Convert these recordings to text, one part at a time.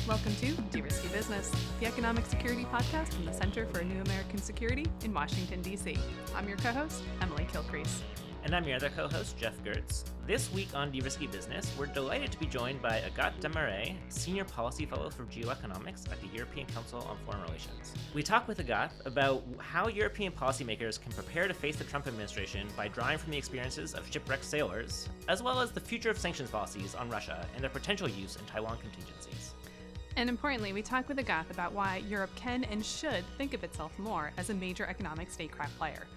Welcome to De-Risky Business, the economic security podcast from the Center for New American Security in Washington, D.C. I'm your co-host, Emily Kilcrease. And I'm your other co-host, Jeff Gertz. This week on De-Risky Business, we're delighted to be joined by Agathe Demarais, Senior Policy Fellow for Geoeconomics at the European Council on Foreign Relations. We talk with Agathe about how European policymakers can prepare to face the Trump administration by drawing from the experiences of shipwrecked sailors, as well as the future of sanctions policies on Russia and their potential use in Taiwan contingencies. And importantly, we talk with Agathe about why Europe can and should think of itself more as a major economic statecraft player.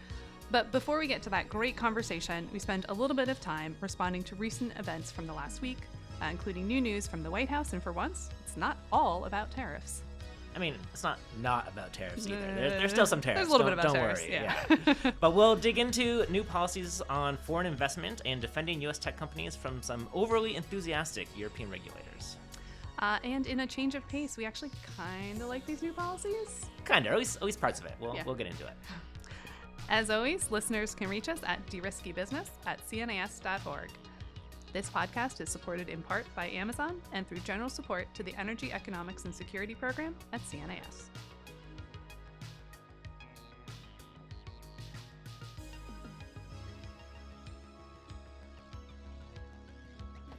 But before we get to that great conversation, we spend a little bit of time responding to recent events from the last week, including new news from the White House, and for once, it's not all about tariffs. I mean, it's not about tariffs either. There's still some tariffs. There's a little bit about don't tariffs, worry. yeah. But we'll dig into new policies on foreign investment and defending U.S. tech companies from some overly enthusiastic European regulators. And in a change of pace, we actually kind of like these new policies. Kind of, at least parts of it. We'll get into it. As always, listeners can reach us at deriskybusiness@cnas.org. This podcast is supported in part by Amazon and through general support to the Energy Economics and Security Program at CNAS.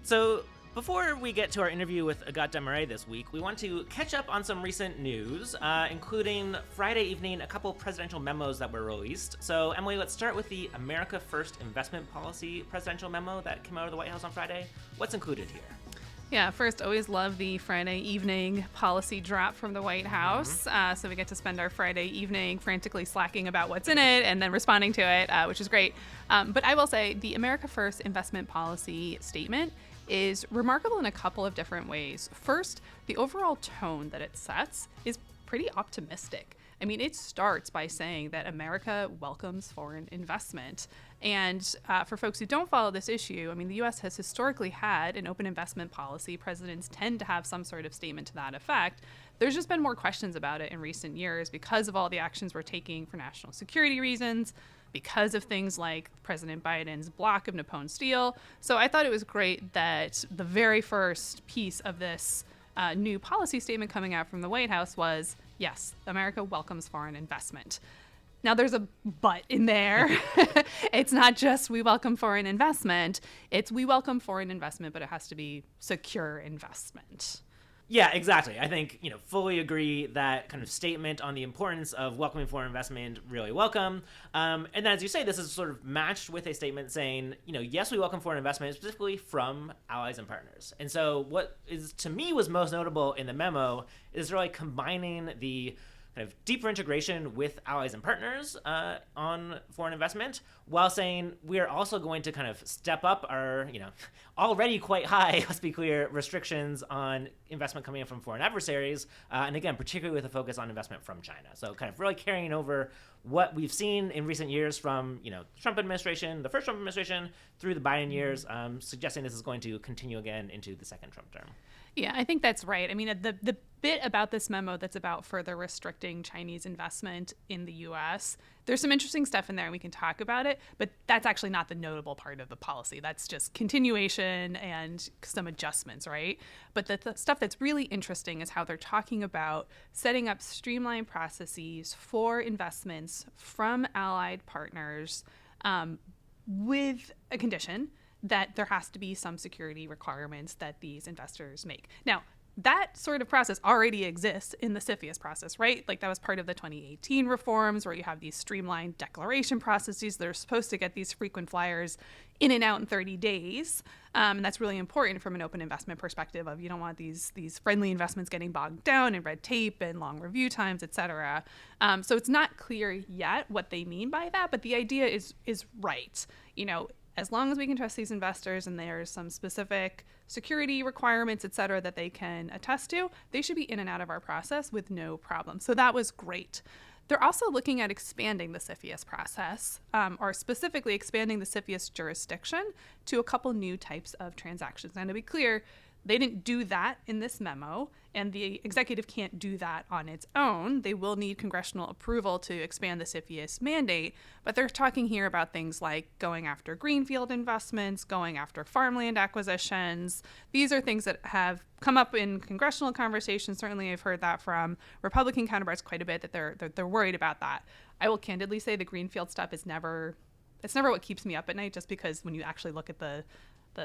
So, before we get to our interview with Agathe Demarais this week, we want to catch up on some recent news, including Friday evening a couple presidential memos that were released. So, Emily, let's start with the America First Investment Policy presidential memo that came out of the White House on Friday. What's included here? Yeah, first, always love the Friday evening policy drop from the White House. So we get to spend our Friday evening frantically slacking about what's in it and then responding to it, which is great. But I will say the America First Investment Policy statement is remarkable in a couple of different ways. First, the overall tone that it sets is pretty optimistic. I mean, it starts by saying that America welcomes foreign investment. And for folks who don't follow this issue, I mean, the U.S. has historically had an open investment policy. Presidents tend to have some sort of statement to that effect. There's just been more questions about it in recent years because of all the actions we're taking for national security reasons, because of things like President Biden's block of Nippon Steel. So I thought it was great that the very first piece of this new policy statement coming out from the White House was, yes, America welcomes foreign investment. Now, there's a but in there. It's not just we welcome foreign investment. It's we welcome foreign investment, but it has to be secure investment. Yeah, exactly. I think, fully agree that kind of statement on the importance of welcoming foreign investment, really welcome. And then, as you say, this is sort of matched with a statement saying, yes, we welcome foreign investment, specifically from allies and partners. And so what is, to me, was most notable in the memo is really combining the kind of deeper integration with allies and partners on foreign investment, while saying we are also going to kind of step up our, already quite high, let's be clear, restrictions on investment coming in from foreign adversaries, and again, particularly with a focus on investment from China. So kind of really carrying over what we've seen in recent years from, Trump administration, the first Trump administration, through the Biden years, suggesting this is going to continue again into the second Trump term. Yeah, I think that's right. I mean, the bit about this memo that's about further restricting Chinese investment in the U.S., there's some interesting stuff in there and we can talk about it, but that's actually not the notable part of the policy. That's just continuation and some adjustments, right? But the stuff that's really interesting is how they're talking about setting up streamlined processes for investments from allied partners with a condition that there has to be some security requirements that these investors make. Now, that sort of process already exists in the CFIUS process, right? Like that was part of the 2018 reforms where you have these streamlined declaration processes that are supposed to get these frequent flyers in and out in 30 days. And that's really important from an open investment perspective of you don't want these friendly investments getting bogged down in red tape and long review times, et cetera. So it's not clear yet what they mean by that, but the idea is right. As long as we can trust these investors and there's some specific security requirements, et cetera, that they can attest to, they should be in and out of our process with no problem. So that was great. They're also looking at expanding the CFIUS process, or specifically expanding the CFIUS jurisdiction to a couple new types of transactions. And to be clear, They didn't do that in this memo, and the executive can't do that on its own. They will need congressional approval to expand the CFIUS mandate, but they're talking here about things like going after greenfield investments, going after farmland acquisitions. These are things that have come up in congressional conversations. Certainly I've heard that from Republican counterparts quite a bit, that they're worried about that. I will candidly say the greenfield stuff is never what keeps me up at night, just because when you actually look at the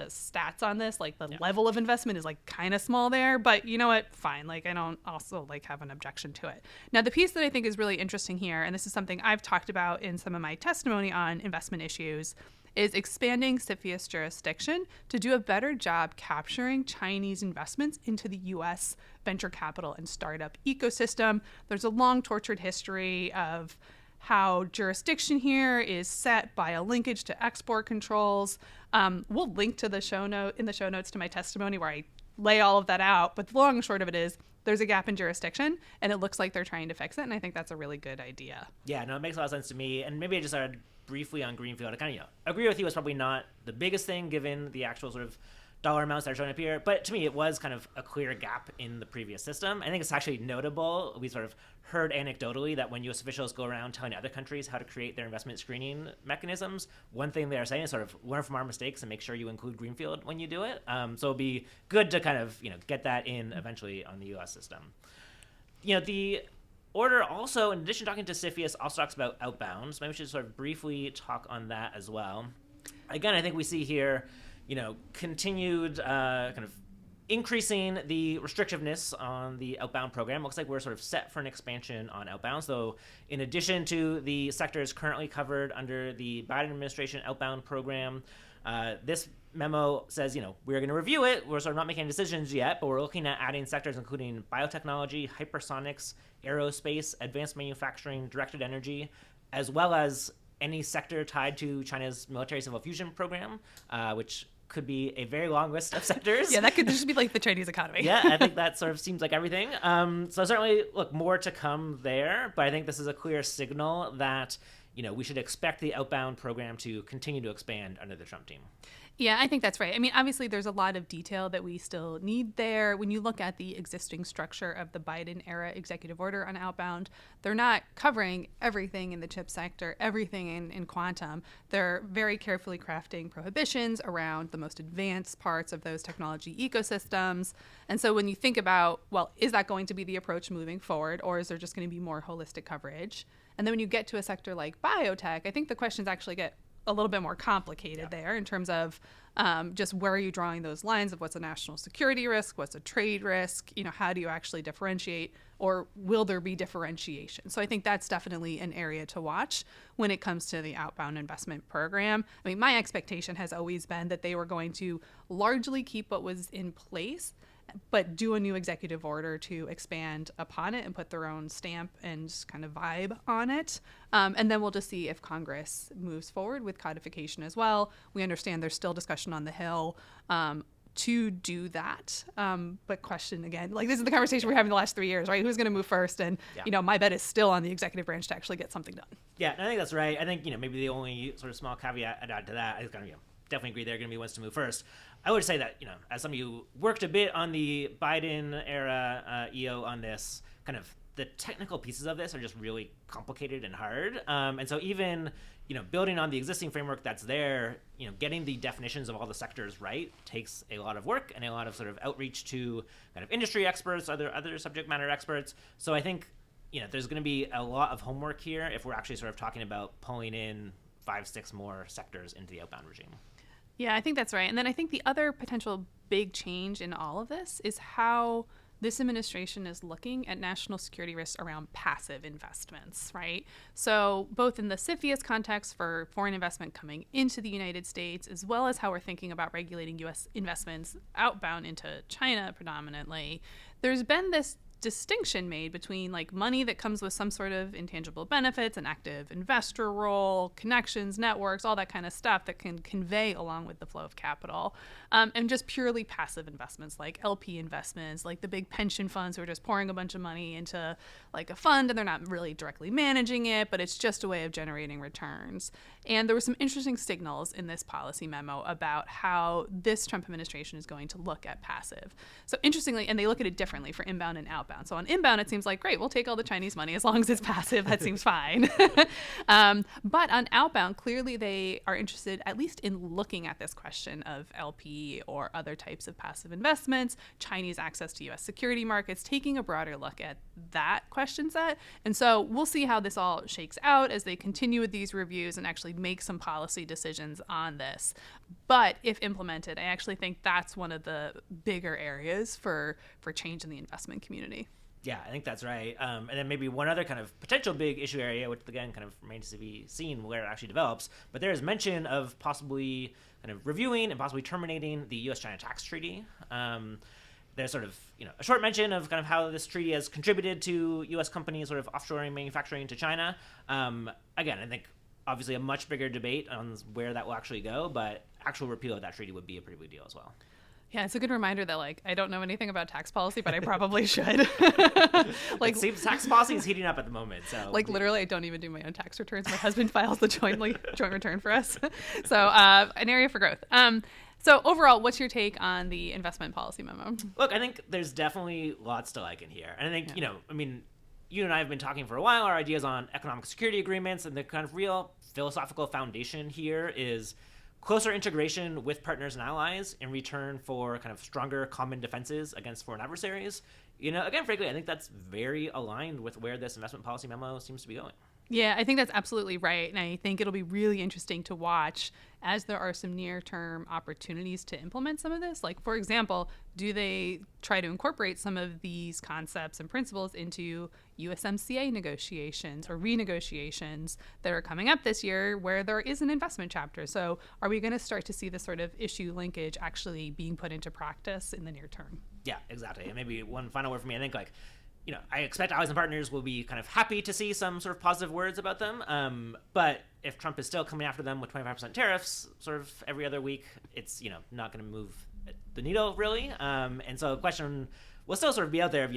stats on this, like the level of investment is like kind of small there, but you know what, fine. Like I don't also like have an objection to it. Now the piece that I think is really interesting here, and this is something I've talked about in some of my testimony on investment issues, is expanding CFIUS jurisdiction to do a better job capturing Chinese investments into the U.S. venture capital and startup ecosystem. There's a long tortured history of how jurisdiction here is set by a linkage to export controls. We'll link to the show notes to my testimony where I lay all of that out. But the long and short of it is there's a gap in jurisdiction, and it looks like they're trying to fix it. And I think that's a really good idea. Yeah, no, it makes a lot of sense to me. And maybe I just started briefly on greenfield. I kind of agree with you. It's probably not the biggest thing given the actual sort of dollar amounts that are showing up here, but to me it was kind of a clear gap in the previous system. I think it's actually notable. We sort of heard anecdotally that when U.S. officials go around telling other countries how to create their investment screening mechanisms, one thing they're saying is sort of learn from our mistakes and make sure you include greenfield when you do it. So it'd be good to kind of get that in eventually on the U.S. system. The order also, in addition to talking to CFIUS, also talks about outbounds. Maybe we should sort of briefly talk on that as well. Again, I think we see here continued kind of increasing the restrictiveness on the outbound program. Looks like we're sort of set for an expansion on outbound. So in addition to the sectors currently covered under the Biden administration outbound program, this memo says, we're going to review it. We're sort of not making decisions yet, but we're looking at adding sectors including biotechnology, hypersonics, aerospace, advanced manufacturing, directed energy, as well as any sector tied to China's military civil fusion program, which could be a very long list of sectors. Yeah, that could just be like the Chinese economy. Yeah, I think that sort of seems like everything. So certainly, look, more to come there, but I think this is a clear signal that, we should expect the outbound program to continue to expand under the Trump team. Yeah, I think that's right. I mean, obviously, there's a lot of detail that we still need there. When you look at the existing structure of the Biden-era executive order on outbound, they're not covering everything in the chip sector, everything in quantum. They're very carefully crafting prohibitions around the most advanced parts of those technology ecosystems. And so when you think about, well, is that going to be the approach moving forward, or is there just going to be more holistic coverage? And then when you get to a sector like biotech, I think the questions actually get a little bit more complicated there in terms of just where are you drawing those lines of what's a national security risk, what's a trade risk, how do you actually differentiate, or will there be differentiation? So I think that's definitely an area to watch when it comes to the outbound investment program. I mean, my expectation has always been that they were going to largely keep what was in place, but do a new executive order to expand upon it and put their own stamp and kind of vibe on it. And then we'll just see if Congress moves forward with codification as well. We understand there's still discussion on the Hill to do that. But question again, like this is the conversation we're having the last 3 years, right? Who's going to move first? And, my bet is still on the executive branch to actually get something done. Yeah, I think that's right. I think, maybe the only sort of small caveat I'd add to that is going to definitely agree they're going to be ones to move first. I would say that, as some of you worked a bit on the Biden era EO on this, kind of the technical pieces of this are just really complicated and hard. And so even, building on the existing framework that's there, getting the definitions of all the sectors right takes a lot of work and a lot of sort of outreach to kind of industry experts, other subject matter experts. So I think, there's going to be a lot of homework here if we're actually sort of talking about pulling in 5-6 more sectors into the outbound regime. Yeah, I think that's right. And then I think the other potential big change in all of this is how this administration is looking at national security risks around passive investments, right? So both in the CFIUS context for foreign investment coming into the United States, as well as how we're thinking about regulating U.S. investments outbound into China predominantly, there's been this distinction made between like money that comes with some sort of intangible benefits, an active investor role, connections, networks, all that kind of stuff that can convey along with the flow of capital, and just purely passive investments like LP investments, like the big pension funds who are just pouring a bunch of money into like a fund and they're not really directly managing it, but it's just a way of generating returns. And there were some interesting signals in this policy memo about how this Trump administration is going to look at passive. So interestingly, and they look at it differently for inbound and outbound. So on inbound, it seems like, great, we'll take all the Chinese money as long as it's passive. That seems fine. But on outbound, clearly they are interested at least in looking at this question of LP or other types of passive investments, Chinese access to U.S. security markets, taking a broader look at that question set. And so we'll see how this all shakes out as they continue with these reviews and actually make some policy decisions on this. But if implemented, I actually think that's one of the bigger areas for change in the investment community. Yeah, I think that's right. And then maybe one other kind of potential big issue area, which again kind of remains to be seen where it actually develops, but there is mention of possibly kind of reviewing and possibly terminating the U.S.-China tax treaty. There's sort of, a short mention of kind of how this treaty has contributed to U.S. companies sort of offshoring manufacturing to China. Again, I think obviously a much bigger debate on where that will actually go, but actual repeal of that treaty would be a pretty big deal as well. Yeah, it's a good reminder that, like, I don't know anything about tax policy, but I probably should. Like, it seems tax policy is heating up at the moment. So, like, literally, I don't even do my own tax returns. My husband files the joint return for us. So, an area for growth. So, overall, what's your take on the investment policy memo? Look, I think there's definitely lots to like in here. And I think, you and I have been talking for a while. Our ideas on economic security agreements, and the kind of real philosophical foundation here is closer integration with partners and allies in return for kind of stronger common defenses against foreign adversaries. Again, frankly, I think that's very aligned with where this investment policy memo seems to be going. Yeah, I think that's absolutely right. And I think it'll be really interesting to watch as there are some near-term opportunities to implement some of this. Like, for example, do they try to incorporate some of these concepts and principles into USMCA negotiations or renegotiations that are coming up this year where there is an investment chapter? So are we going to start to see this sort of issue linkage actually being put into practice in the near term? Yeah, exactly. And maybe one final word for me, I think, I expect allies and partners will be kind of happy to see some sort of positive words about them. But if Trump is still coming after them with 25% tariffs sort of every other week, it's, not going to move the needle really. And so the question will still sort of be out there of,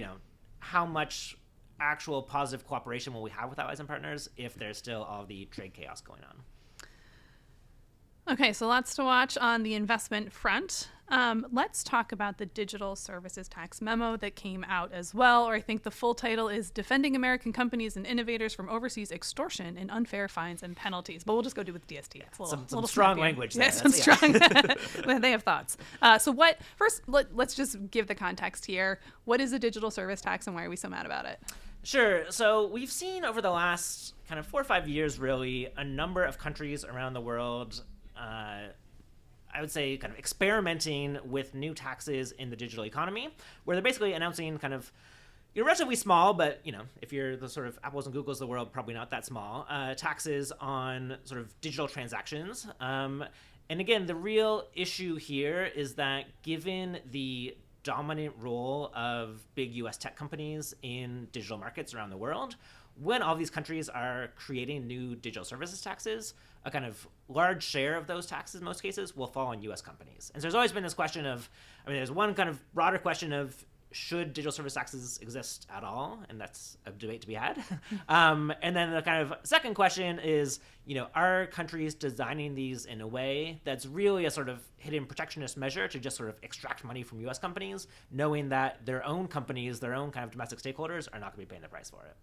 how much actual positive cooperation will we have with allies and partners if there's still all the trade chaos going on. Okay, so lots to watch on the investment front. Let's talk about the digital services tax memo that came out as well, or I think the full title is Defending American Companies and Innovators from Overseas Extortion and Unfair Fines and Penalties. But we'll just go do with DST. It's a little strong snappier. language there. Yeah, some strong. They have thoughts. First, let's just give the context here. What is a digital service tax and why are we so mad about it? Sure. So we've seen over the last kind of 4 or 5 years, really, a number of countries around the world I would say kind of experimenting with new taxes in the digital economy, where they're basically announcing kind of, relatively small, but, if you're the sort of Apples and Googles of the world, probably not that small, taxes on sort of digital transactions. And again, the real issue here is that given the dominant role of big U.S. tech companies in digital markets around the world, when all these countries are creating new digital services taxes, a kind of large share of those taxes in most cases will fall on U.S. companies. And so there's always been this question of, there's one kind of broader question of, should digital service taxes exist at all? And that's a debate to be had. And then the kind of second question is, are countries designing these in a way that's really a sort of hidden protectionist measure to just sort of extract money from U.S. companies, knowing that their own companies, their own kind of domestic stakeholders are not going to be paying the price for it?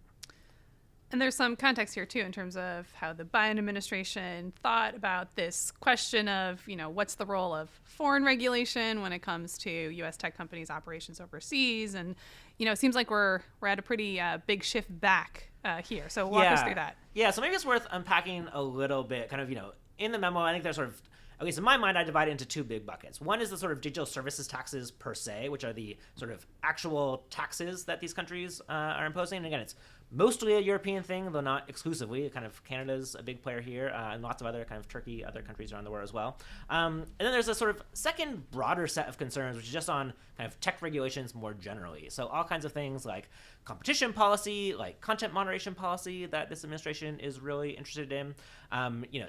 And there's some context here, too, in terms of how the Biden administration thought about this question of, what's the role of foreign regulation when it comes to U.S. tech companies' operations overseas. And, it seems like we're at a pretty big shift back here. So walk us through that. Yeah, so maybe it's worth unpacking a little bit. Kind of, in the memo, I think there's sort of, at least in my mind, I divide it into two big buckets. One is the sort of digital services taxes per se, which are the sort of actual taxes that these countries are imposing. And again, it's mostly a European thing, though not exclusively. Kind of Canada's a big player here, and lots of other kind of Turkey, other countries around the world as well. And then there's a sort of second broader set of concerns, which is just on kind of tech regulations more generally. So all kinds of things like competition policy, like content moderation policy that this administration is really interested in.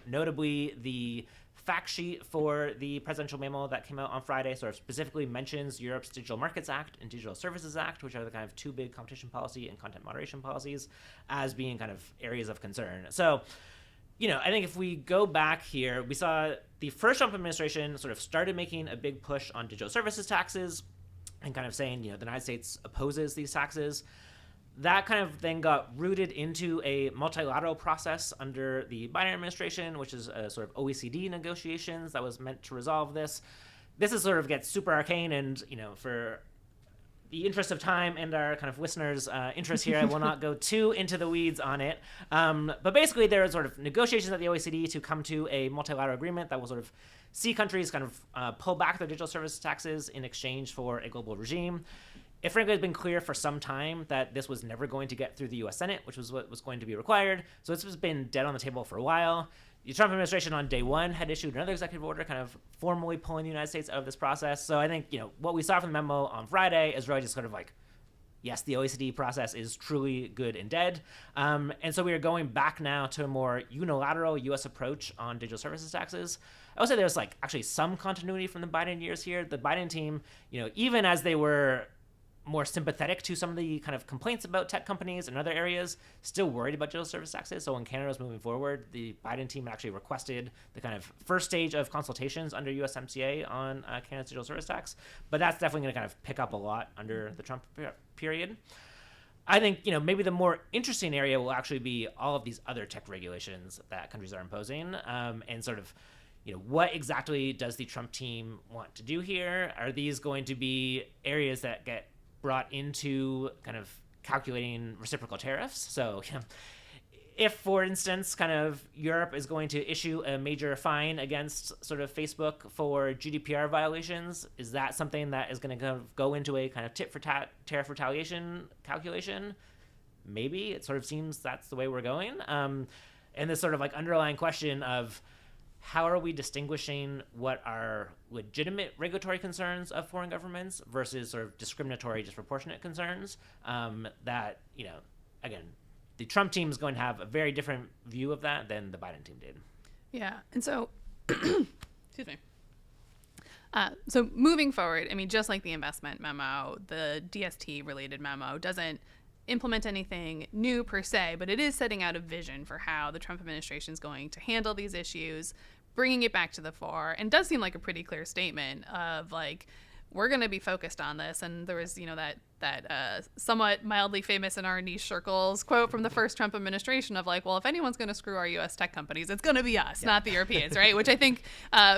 Notably the fact sheet for the presidential memo that came out on Friday sort of specifically mentions Europe's Digital Markets Act and Digital Services Act, which are the kind of two big competition policy and content moderation policies, as being kind of areas of concern. So, I think if we go back here, we saw the first Trump administration sort of started making a big push on digital services taxes and kind of saying, the United States opposes these taxes. That kind of then got rooted into a multilateral process under the Biden administration, which is a sort of OECD negotiations that was meant to resolve this. This is sort of gets super arcane, and for the interest of time and our kind of listeners' interest here, I will not go too into the weeds on it. But basically, there are sort of negotiations at the OECD to come to a multilateral agreement that will sort of see countries kind of pull back their digital services taxes in exchange for a global regime. It frankly has been clear for some time that this was never going to get through the U.S. Senate, which was what was going to be required. So it's been dead on the table for a while. The Trump administration on day one had issued another executive order kind of formally pulling the United States out of this process. So I think, what we saw from the memo on Friday is really just sort of like, yes, the OECD process is truly good and dead. And so we are going back now to a more unilateral U.S. approach on digital services taxes. I would say there's actually some continuity from the Biden years here. The Biden team, even as they were more sympathetic to some of the kind of complaints about tech companies and other areas, still worried about digital service taxes. So when Canada was moving forward, the Biden team actually requested the kind of first stage of consultations under USMCA on Canada's digital service tax. But that's definitely going to kind of pick up a lot under the Trump period. I think, maybe the more interesting area will actually be all of these other tech regulations that countries are imposing, and sort of, what exactly does the Trump team want to do here? Are these going to be areas that get brought into kind of calculating reciprocal tariffs? So if, for instance, kind of Europe is going to issue a major fine against sort of Facebook for GDPR violations, is that something that is going to kind of go into a kind of tit for tat tariff retaliation calculation? Maybe. It sort of seems that's the way we're going. And this sort of underlying question of how are we distinguishing what are legitimate regulatory concerns of foreign governments versus sort of discriminatory, disproportionate concerns that, again, the Trump team is going to have a very different view of that than the Biden team did. Yeah. And so, excuse me. So moving forward, just like the investment memo, the DST related memo doesn't implement anything new per se, but it is setting out a vision for how the Trump administration is going to handle these issues, bringing it back to the fore, and does seem like a pretty clear statement of we're going to be focused on this. And there was that somewhat mildly famous in our niche circles quote from the first Trump administration of well, if anyone's going to screw our U.S. tech companies, it's going to be us, not the Europeans, right? Which I think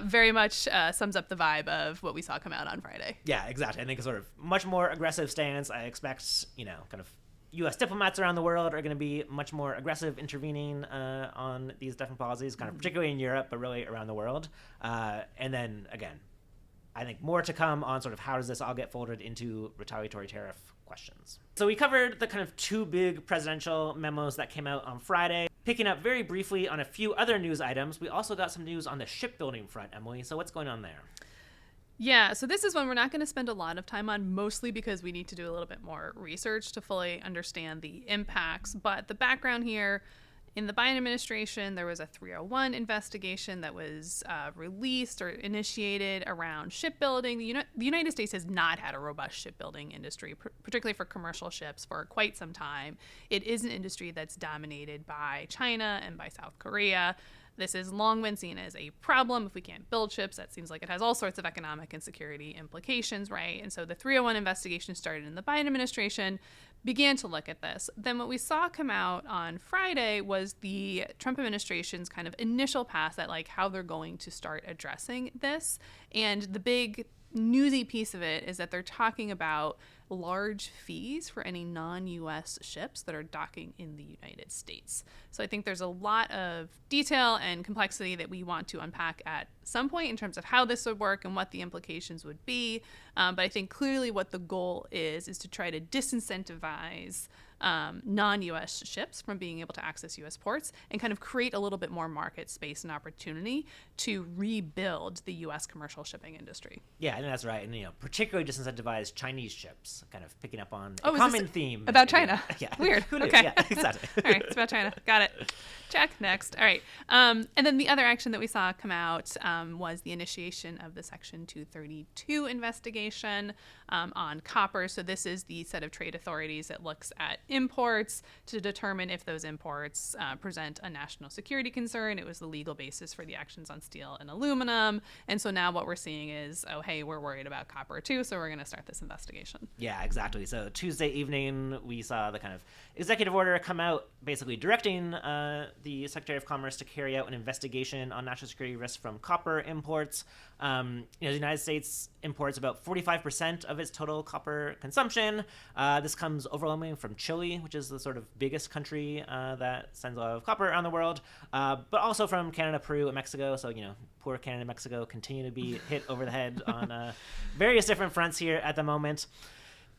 very much sums up the vibe of what we saw come out on Friday. Yeah, exactly. I think it's sort of much more aggressive stance. I expect kind of U.S. diplomats around the world are going to be much more aggressive intervening on these different policies, kind of particularly in Europe, but really around the world. And then, again, I think more to come on sort of how does this all get folded into retaliatory tariff questions. So we covered the kind of two big presidential memos that came out on Friday. Picking up very briefly on a few other news items, we also got some news on the shipbuilding front, Emily. So what's going on there? Yeah, so this is one we're not going to spend a lot of time on, mostly because we need to do a little bit more research to fully understand the impacts. But the background here, in the Biden administration, there was a 301 investigation that was released or initiated around shipbuilding. The United States has not had a robust shipbuilding industry, particularly for commercial ships, for quite some time. It is an industry that's dominated by China and by South Korea. This has long been seen as a problem. If we can't build ships, that seems like it has all sorts of economic and security implications, right? And so the 301 investigation started in the Biden administration, began to look at this. Then what we saw come out on Friday was the Trump administration's kind of initial pass at how they're going to start addressing this. And the big newsy piece of it is that they're talking about large fees for any non-U.S. ships that are docking in the United States. So I think there's a lot of detail and complexity that we want to unpack at some point in terms of how this would work and what the implications would be. But I think clearly what the goal is to try to disincentivize non-U.S. ships from being able to access U.S. ports and kind of create a little bit more market space and opportunity to rebuild the U.S. commercial shipping industry. Yeah, I think that's right. And, particularly disincentivize Chinese ships, kind of picking up on a common theme. About China. Yeah. Weird. Who knew? Okay. Yeah, exactly. All right, it's about China. Got it. Check. Next. All right. And then the other action that we saw come out was the initiation of the Section 232 investigation on copper. So this is the set of trade authorities that looks at imports to determine if those imports present a national security concern. It was the legal basis for the actions on steel and aluminum. And so now what we're seeing is, oh, hey, we're worried about copper too, so we're going to start this investigation. Yeah, exactly. So Tuesday evening, we saw the kind of executive order come out basically directing the Secretary of Commerce to carry out an investigation on national security risks from copper imports. The United States imports about 45% of its total copper consumption. This comes overwhelmingly from Chile, which is the sort of biggest country that sends a lot of copper around the world, but also from Canada, Peru, and Mexico. So, poor Canada and Mexico continue to be hit over the head on various different fronts here at the moment.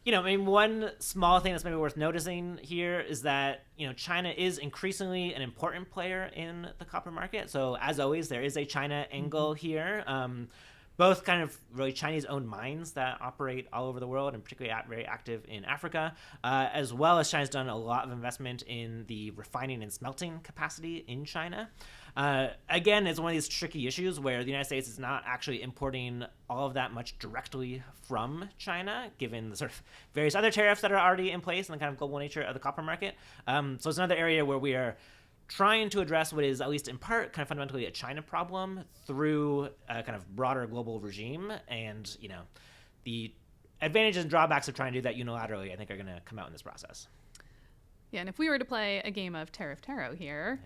One small thing that's maybe worth noticing here is that, China is increasingly an important player in the copper market. So as always, there is a China angle here. Both kind of really Chinese-owned mines that operate all over the world and particularly very active in Africa, as well as China's done a lot of investment in the refining and smelting capacity in China. Again, it's one of these tricky issues where the United States is not actually importing all of that much directly from China, given the sort of various other tariffs that are already in place and the kind of global nature of the copper market. So it's another area where we are trying to address what is, at least in part, kind of fundamentally a China problem through a kind of broader global regime. And, the advantages and drawbacks of trying to do that unilaterally, I think, are going to come out in this process. Yeah, and if we were to play a game of Tariff Tarot here,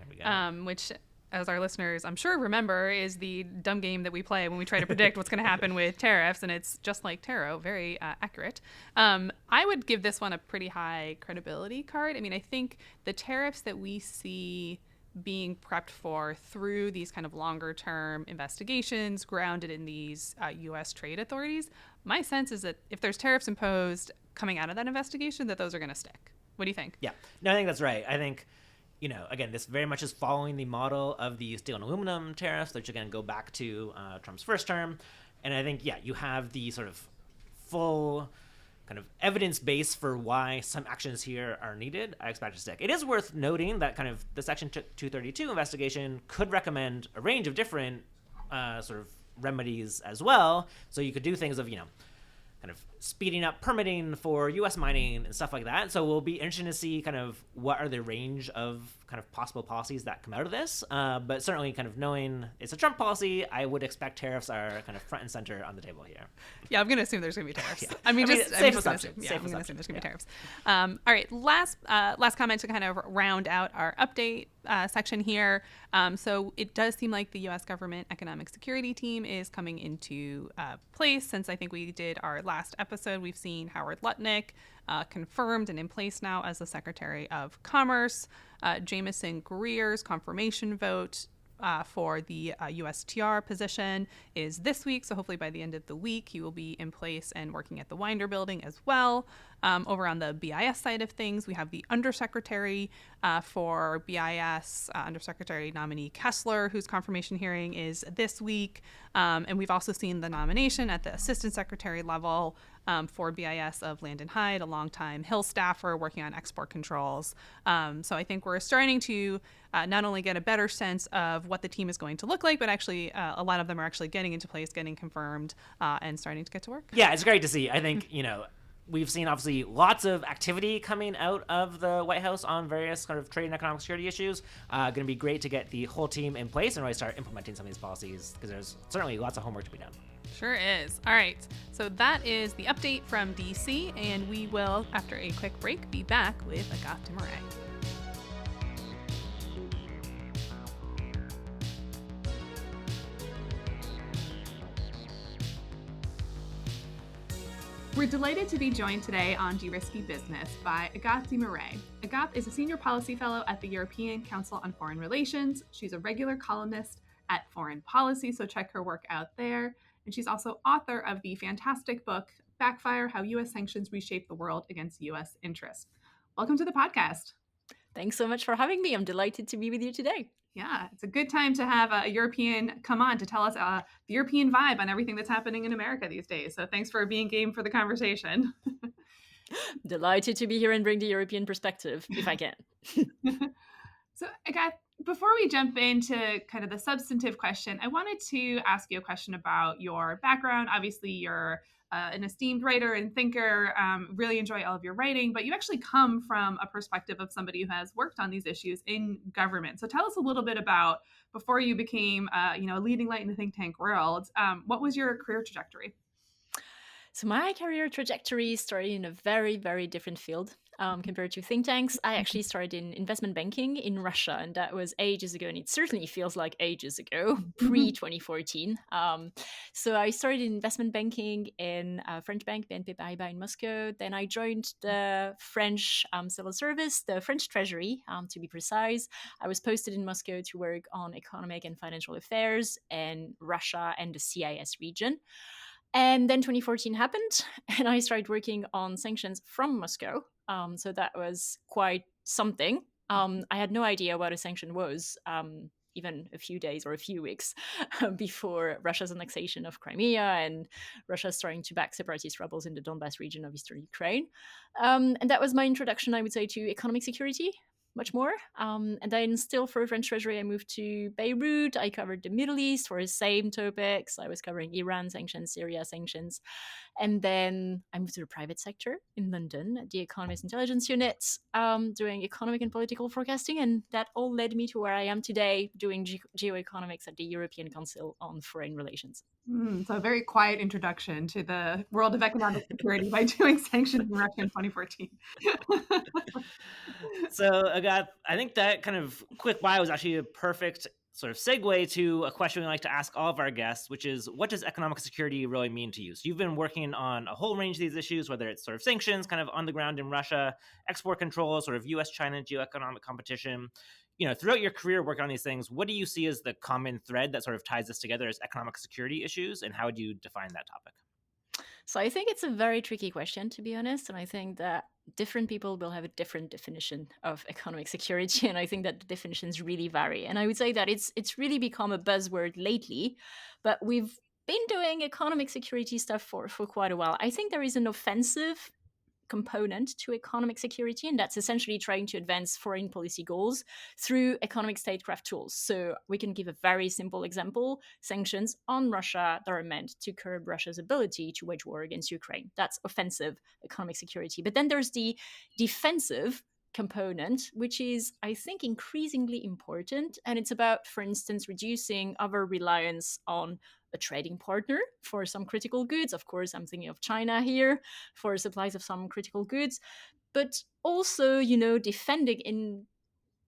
which, as our listeners, I'm sure remember, is the dumb game that we play when we try to predict what's going to happen with tariffs, and it's just like tarot, very accurate. I would give this one a pretty high credibility card. I think the tariffs that we see being prepped for through these kind of longer-term investigations grounded in these U.S. trade authorities, my sense is that if there's tariffs imposed coming out of that investigation, that those are going to stick. What do you think? Yeah, no, I think that's right. I think, again, this very much is following the model of the steel and aluminum tariffs, which, again, go back to Trump's first term. And I think, you have the sort of full kind of evidence base for why some actions here are needed. I expect to stick. It is worth noting that kind of the Section 232 investigation could recommend a range of different sort of remedies as well. So you could do things of, kind of speeding up permitting for U.S. mining and stuff like that. So we'll be interested to see kind of what are the range of kind of possible policies that come out of this. But certainly kind of knowing it's a Trump policy, I would expect tariffs are kind of front and center on the table here. Yeah, I'm going to assume there's going to be tariffs. Yeah. Safe assumption. Yeah, I'm going to assume there's going to be tariffs. All right, last comment to kind of round out our update section here. So it does seem like the U.S. government economic security team is coming into place. Since I think we did our last episode, we've seen Howard Lutnick confirmed and in place now as the Secretary of Commerce. Jamieson Greer's confirmation vote for the USTR position is this week. So hopefully by the end of the week, he will be in place and working at the Winder building as well. Over on the BIS side of things, we have the Undersecretary for BIS, Undersecretary nominee Kessler, whose confirmation hearing is this week. And we've also seen the nomination at the Assistant Secretary level for BIS of Landon Hyde, a longtime Hill staffer working on export controls. So I think we're starting to not only get a better sense of what the team is going to look like, but actually a lot of them are actually getting into place, getting confirmed, and starting to get to work. Yeah, it's great to see. I think, we've seen obviously lots of activity coming out of the White House on various kind of trade and economic security issues. Going to be great to get the whole team in place and really start implementing some of these policies because there's certainly lots of homework to be done. Sure is. All right. So that is the update from DC, and we will, after a quick break, be back with Agathe Demarais. We're delighted to be joined today on De-Risky Business by Agathe Demarais. Agathe is a senior policy fellow at the European Council on Foreign Relations. She's a regular columnist at Foreign Policy, so check her work out there. And she's also author of the fantastic book, Backfire, How U.S. Sanctions Reshape the World Against U.S. Interests. welcome to the podcast. Thanks so much for having me. I'm delighted to be with you today. Yeah, it's a good time to have a European come on to tell us the European vibe on everything that's happening in America these days. So thanks for being game for the conversation. Delighted to be here and bring the European perspective, if I can. So, Agathe, before we jump into kind of the substantive question, I wanted to ask you a question about your background. Obviously, you're an esteemed writer and thinker, really enjoy all of your writing, but you actually come from a perspective of somebody who has worked on these issues in government. So tell us a little bit about, before you became a leading light in the think tank world, what was your career trajectory? So my career trajectory started in a very, very different field compared to think tanks. I actually started in investment banking in Russia, and that was ages ago, and it certainly feels like ages ago, pre-2014. So I started in investment banking in a French bank, BNP Paribas in Moscow. Then I joined the French civil service, the French Treasury, to be precise. I was posted in Moscow to work on economic and financial affairs in Russia and the CIS region. And then 2014 happened, and I started working on sanctions from Moscow. So that was quite something. I had no idea what a sanction was, even a few days or a few weeks before Russia's annexation of Crimea and Russia starting to back separatist rebels in the Donbas region of eastern Ukraine. And that was my introduction, I would say, to economic security. Much more. And then still for French Treasury, I moved to Beirut. I covered the Middle East for the same topics. I was covering Iran sanctions, Syria sanctions. And then I moved to the private sector in London at the Economist Intelligence Unit, doing economic and political forecasting. And that all led me to where I am today, doing geoeconomics at the European Council on Foreign Relations. So a very quiet introduction to the world of economic security by doing sanctions in Russia in 2014. So, Agathe, I think that kind of quick bio was actually a perfect sort of segue to a question we like to ask all of our guests, which is, what does economic security really mean to you? So you've been working on a whole range of these issues, whether it's sort of sanctions kind of on the ground in Russia, export control, sort of US-China geoeconomic competition. Throughout your career working on these things, what do you see as the common thread that sort of ties this together as economic security issues, and how would you define that topic? So I think it's a very tricky question, to be honest. And I think that different people will have a different definition of economic security. And I think that the definitions really vary. And I would say that it's really become a buzzword lately, but we've been doing economic security stuff for quite a while. I think there is an offensive component to economic security, and that's essentially trying to advance foreign policy goals through economic statecraft tools. So we can give a very simple example: sanctions on Russia that are meant to curb Russia's ability to wage war against Ukraine. That's offensive economic security. But then there's the defensive component, which is, I think, increasingly important. And it's about, for instance, reducing our reliance on a trading partner for some critical goods. Of course, I'm thinking of China here for supplies of some critical goods, but also, defending in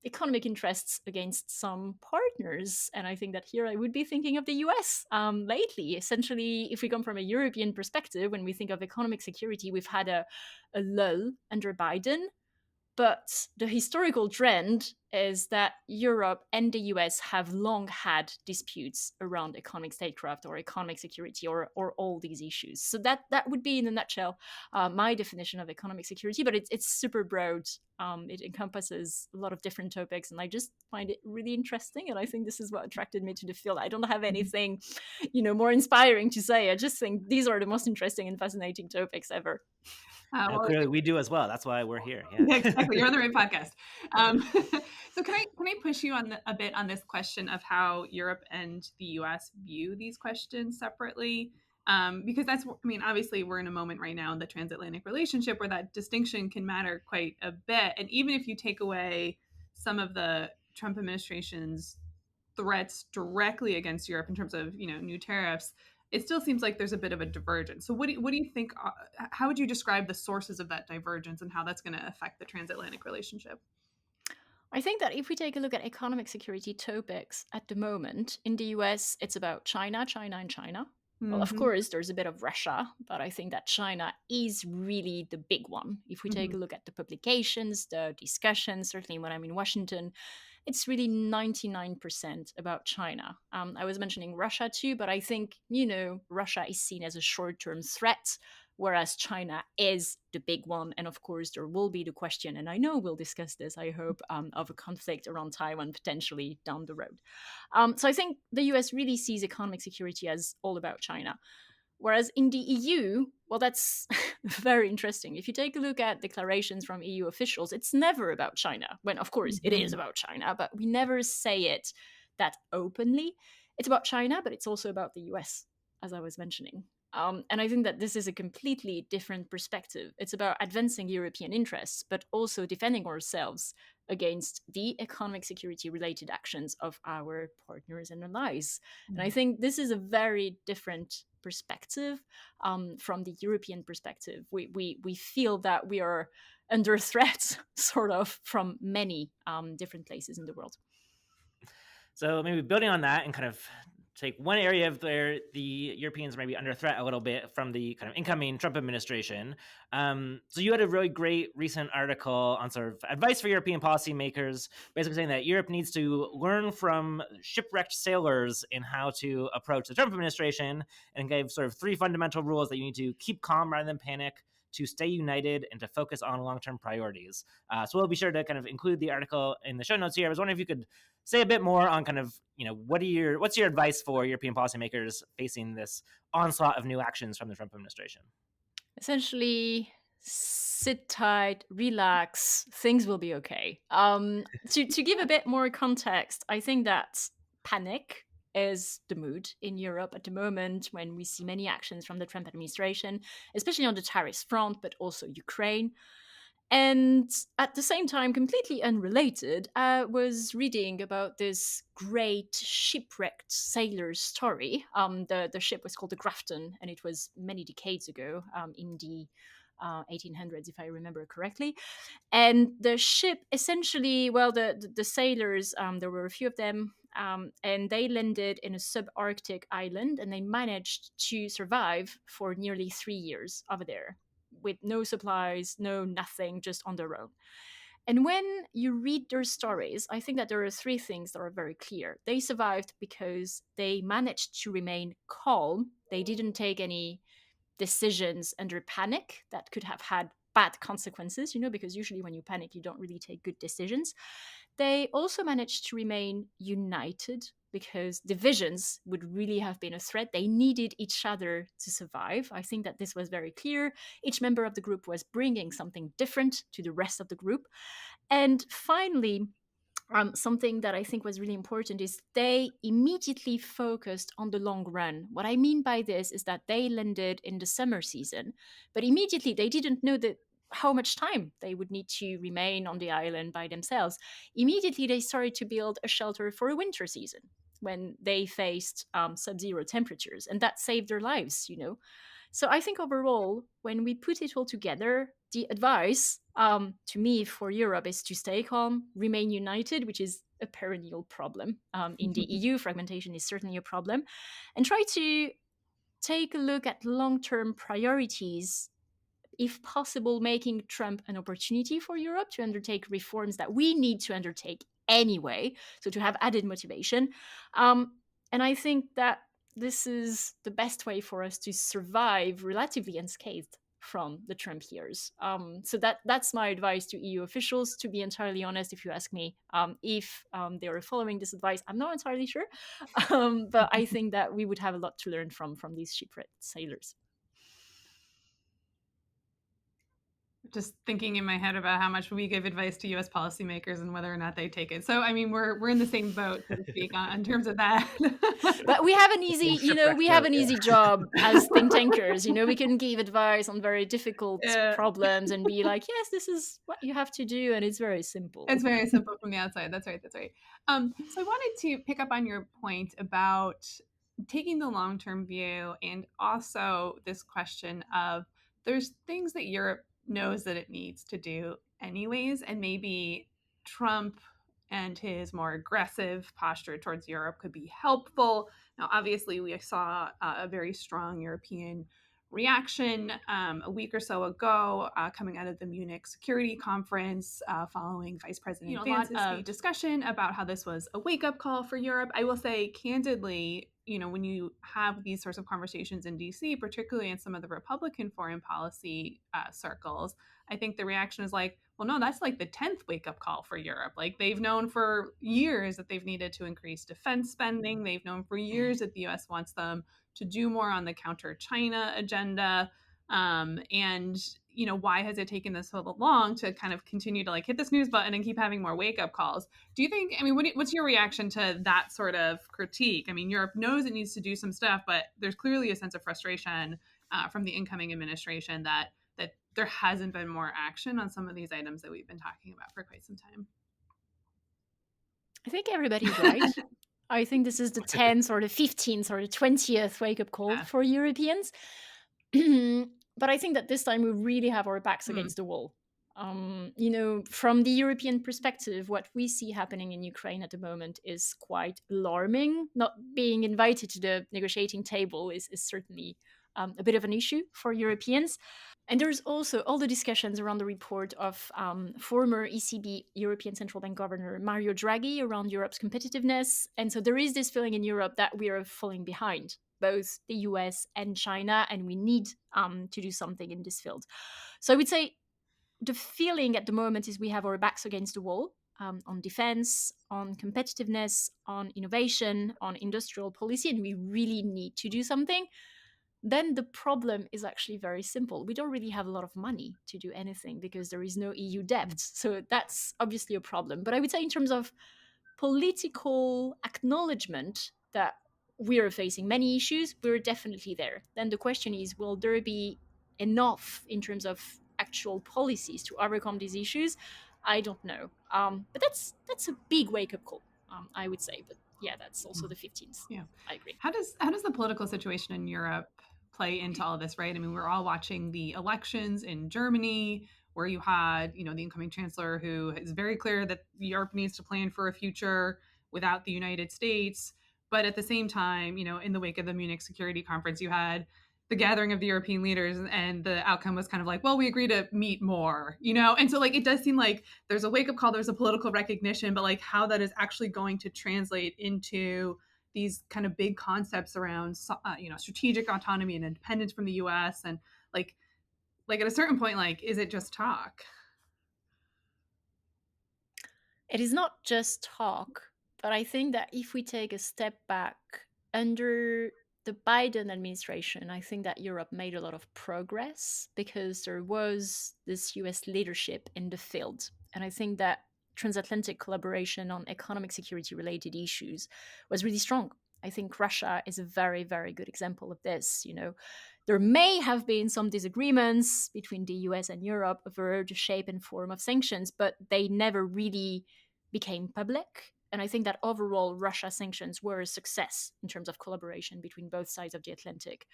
economic interests against some partners. And I think that here I would be thinking of the US lately. Essentially, if we come from a European perspective, when we think of economic security, we've had a lull under Biden. But the historical trend is that Europe and the US have long had disputes around economic statecraft or economic security or all these issues. So that would be, in a nutshell, my definition of economic security. But it's super broad. It encompasses a lot of different topics, and I just find it really interesting. And I think this is what attracted me to the field. I don't have anything, more inspiring to say. I just think these are the most interesting and fascinating topics ever. Clearly, we do as well. That's why we're here. Yeah, exactly. You're on the right podcast. So can I push you on a bit on this question of how Europe and the US view these questions separately? Because obviously we're in a moment right now in the transatlantic relationship where that distinction can matter quite a bit. And even if you take away some of the Trump administration's threats directly against Europe in terms of, new tariffs, it still seems like there's a bit of a divergence. So what do you think, how would you describe the sources of that divergence and how that's going to affect the transatlantic relationship? I think that if we take a look at economic security topics at the moment, in the US, it's about China, and China. Mm-hmm. Well, of course, there's a bit of Russia, but I think that China is really the big one. If we take a look at the publications, the discussions, certainly when I'm in Washington, it's really 99% about China. I was mentioning Russia too, but I think, Russia is seen as a short-term threat whereas China is the big one. And of course, there will be the question, and I know we'll discuss this, I hope, of a conflict around Taiwan potentially down the road. So I think the US really sees economic security as all about China. Whereas in the EU, well, that's very interesting. If you take a look at declarations from EU officials, it's never about China. When, of course, it is about China, but we never say it that openly. It's about China, but it's also about the US, as I was mentioning. And I think that this is a completely different perspective. It's about advancing European interests, but also defending ourselves against the economic security related actions of our partners and allies. And I think this is a very different perspective from the European perspective. We feel that we are under threat, sort of, from many different places in the world. So maybe building on that and kind of take one area of where the Europeans may be under threat a little bit from the kind of incoming Trump administration. So you had a really great recent article on sort of advice for European policymakers, basically saying that Europe needs to learn from shipwrecked sailors in how to approach the Trump administration, and gave sort of 3 fundamental rules that you need to keep calm rather than panic, to stay united, and to focus on long-term priorities. So we'll be sure to kind of include the article in the show notes here. I was wondering if you could say a bit more on kind of, what's your advice for European policymakers facing this onslaught of new actions from the Trump administration? Essentially, sit tight, relax, things will be okay. To give a bit more context, I think that panic is the mood in Europe at the moment when we see many actions from the Trump administration, especially on the tariffs front, but also Ukraine. And at the same time, completely unrelated, I was reading about this great shipwrecked sailor's story. The ship was called the Grafton, and it was many decades ago in the 1800s, if I remember correctly. And the ship essentially, well, the sailors, there were a few of them, and they landed in a subarctic island, and they managed to survive for nearly 3 years over there with no supplies, no nothing, just on their own. And when you read their stories, I think that there are 3 things that are very clear. They survived because they managed to remain calm. They didn't take any decisions under panic that could have had bad consequences, because usually when you panic, you don't really take good decisions. They also managed to remain united because divisions would really have been a threat. They needed each other to survive. I think that this was very clear. Each member of the group was bringing something different to the rest of the group. And finally, something that I think was really important is they immediately focused on the long run. What I mean by this is that they landed in the summer season, but immediately they didn't know how much time they would need to remain on the island by themselves. Immediately they started to build a shelter for a winter season when they faced sub-zero temperatures, and that saved their lives, So I think overall, when we put it all together, the advice to me for Europe is to stay calm, remain united, which is a perennial problem. In the EU, fragmentation is certainly a problem, and try to take a look at long-term priorities, if possible, making Trump an opportunity for Europe to undertake reforms that we need to undertake anyway, so to have added motivation. And I think that this is the best way for us to survive relatively unscathed from the Trump years. So that's my advice to EU officials. To be entirely honest, if you ask me if they are following this advice, I'm not entirely sure. But I think that we would have a lot to learn from these shipwrecked sailors. Just thinking in my head about how much we give advice to U.S. policymakers and whether or not they take it. So, I mean, we're in the same boat, so to speak, in terms of that. But we have an easy, easy job as think tankers. We can give advice on very difficult problems and be like, yes, this is what you have to do, and it's very simple. It's very simple from the outside. That's right. So I wanted to pick up on your point about taking the long-term view, and also this question of there's things that Europe knows that it needs to do anyways, and maybe Trump and his more aggressive posture towards Europe could be helpful. Now, obviously, we saw a very strong European reaction a week or so ago coming out of the Munich Security Conference following Vice President Vance's discussion about how this was a wake-up call for Europe. I will say, candidly, when you have these sorts of conversations in DC, particularly in some of the Republican foreign policy circles, I think the reaction is like, well, no, that's like the 10th wake up call for Europe. Like they've known for years that they've needed to increase defense spending. They've known for years that the US wants them to do more on the counter China agenda. And why has it taken this so long to kind of continue to like hit the snooze button and keep having more wake up calls? Do you think, what's your reaction to that sort of critique? I mean, Europe knows it needs to do some stuff, but there's clearly a sense of frustration from the incoming administration that there hasn't been more action on some of these items that we've been talking about for quite some time. I think everybody's right. I think this is the 10th or the 15th or the 20th wake-up call for Europeans. But I think that this time we really have our backs against the wall. From the European perspective, what we see happening in Ukraine at the moment is quite alarming. Not being invited to the negotiating table is certainly a bit of an issue for Europeans. And there's also all the discussions around the report of former ECB European Central Bank Governor Mario Draghi around Europe's competitiveness. And so there is this feeling in Europe that we are falling behind, both the US and China, and we need to do something in this field. So I would say the feeling at the moment is we have our backs against the wall on defense, on competitiveness, on innovation, on industrial policy, and we really need to do something. Then the problem is actually very simple. We don't really have a lot of money to do anything because there is no EU debt. So that's obviously a problem. But I would say in terms of political acknowledgement that we are facing many issues, we're definitely there. Then the question is, will there be enough in terms of actual policies to overcome these issues? I don't know. But that's a big wake-up call, I would say. But yeah, that's also the 15th. Yeah, I agree. How does the political situation in Europe play into all of this, right? I mean, we're all watching the elections in Germany, where you had, the incoming chancellor who is very clear that Europe needs to plan for a future without the United States. But at the same time, in the wake of the Munich Security Conference, you had the gathering of the European leaders, and the outcome was kind of like, well, we agree to meet more, and so like it does seem like there's a wake-up call, there's a political recognition, but like how that is actually going to translate into these kind of big concepts around strategic autonomy and independence from the US, and like at a certain point, like, is it just talk? It is not just talk, but I think that if we take a step back, under the Biden administration, I think that Europe made a lot of progress because there was this US leadership in the field. And I think that transatlantic collaboration on economic security related issues was really strong. I think Russia is a very, very good example of this. There may have been some disagreements between the US and Europe over the shape and form of sanctions, but they never really became public. And I think that overall, Russia sanctions were a success in terms of collaboration between both sides of the Atlantic.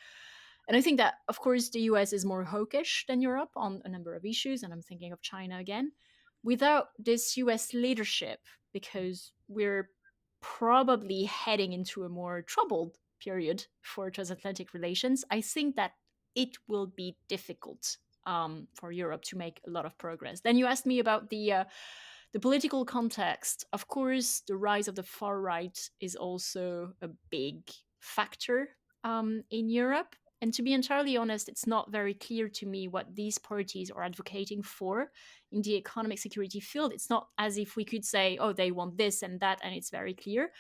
And I think that, of course, the US is more hawkish than Europe on a number of issues, and I'm thinking of China again. Without this US leadership, because we're probably heading into a more troubled period for transatlantic relations, I think that it will be difficult for Europe to make a lot of progress. Then you asked me about the political context. Of course, the rise of the far right is also a big factor in Europe. And to be entirely honest, it's not very clear to me what these parties are advocating for in the economic security field. It's not as if we could say, oh, they want this and that, and it's very clear.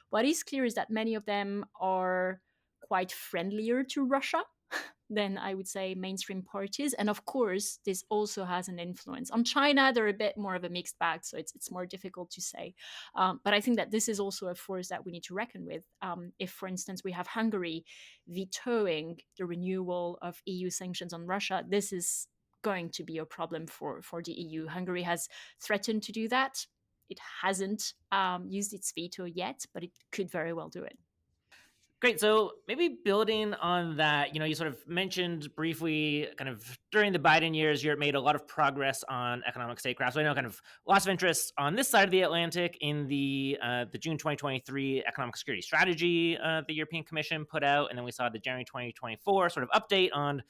What is clear is that many of them are quite friendlier to Russia than, I would say, mainstream parties. And of course, this also has an influence. On China, they're a bit more of a mixed bag, so it's more difficult to say. But I think that this is also a force that we need to reckon with. If, for instance, we have Hungary vetoing the renewal of EU sanctions on Russia, this is going to be a problem for the EU. Hungary has threatened to do that. It hasn't used its veto yet, but it could very well do it. Great. So maybe building on that, you sort of mentioned briefly kind of during the Biden years, Europe made a lot of progress on economic statecraft. So I know kind of lots of interest on this side of the Atlantic in the June 2023 economic security strategy the European Commission put out. And then we saw the January 2024 sort of update on,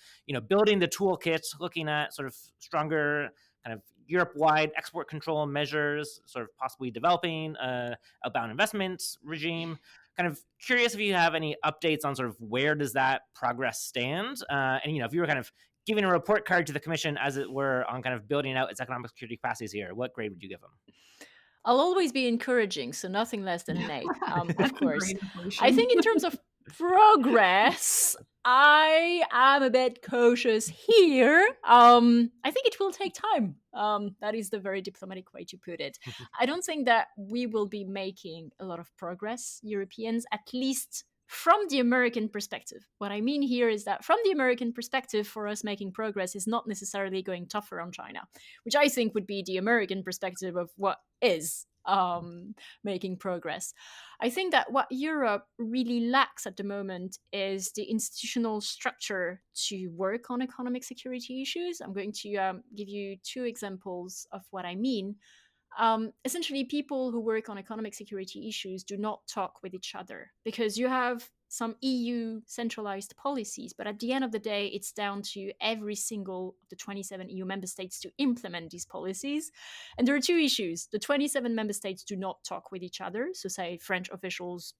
building the toolkit, looking at sort of stronger kind of Europe-wide export control measures, sort of possibly developing a outbound investments regime. kind of curious if you have any updates on sort of where does that progress stand, and if you were kind of giving a report card to the Commission, as it were, on kind of building out its economic security capacities here, what grade would you give them? I'll always be encouraging, so nothing less than an A, of course. Great inflation. I think in terms of progress, I am a bit cautious here. I think it will take time. That is the very diplomatic way to put it. I don't think that we will be making a lot of progress, Europeans, at least from the American perspective. What I mean here is that from the American perspective, for us making progress is not necessarily going tougher on China, which I think would be the American perspective of what is making progress. I think that what Europe really lacks at the moment is the institutional structure to work on economic security issues. I'm going to give you two examples of what I mean. Essentially, people who work on economic security issues do not talk with each other because you have some EU centralized policies, but at the end of the day, it's down to every single of the 27 EU member states to implement these policies. And there are two issues. The 27 member states do not talk with each other. So say French officials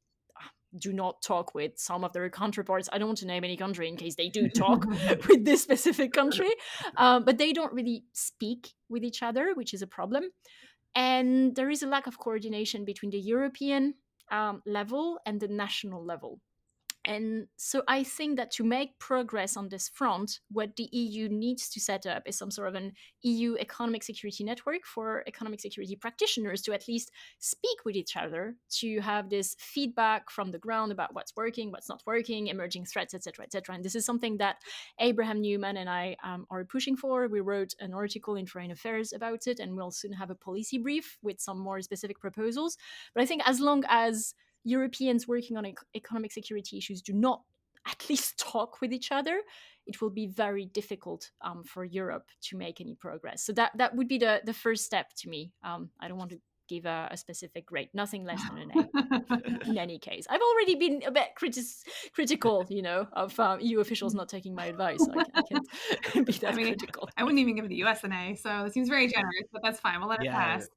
do not talk with some of their counterparts. I don't want to name any country in case they do talk with this specific country, but they don't really speak with each other, which is a problem. And there is a lack of coordination between the European level and the national level. And so I think that to make progress on this front, what the EU needs to set up is some sort of an EU economic security network for economic security practitioners to at least speak with each other, to have this feedback from the ground about what's working, what's not working, emerging threats, etc., etc. And this is something that Abraham Newman and I are pushing for. We wrote an article in Foreign Affairs about it, and we'll soon have a policy brief with some more specific proposals. But I think as long as Europeans working on economic security issues do not at least talk with each other, it will be very difficult for Europe to make any progress. So that would be the first step to me. I don't want to give a specific grade, nothing less than an A in any case. I've already been a bit critical, of EU officials not taking my advice. I can't be that critical. I wouldn't even give the US an A, so it seems very generous, but that's fine. We'll let it pass.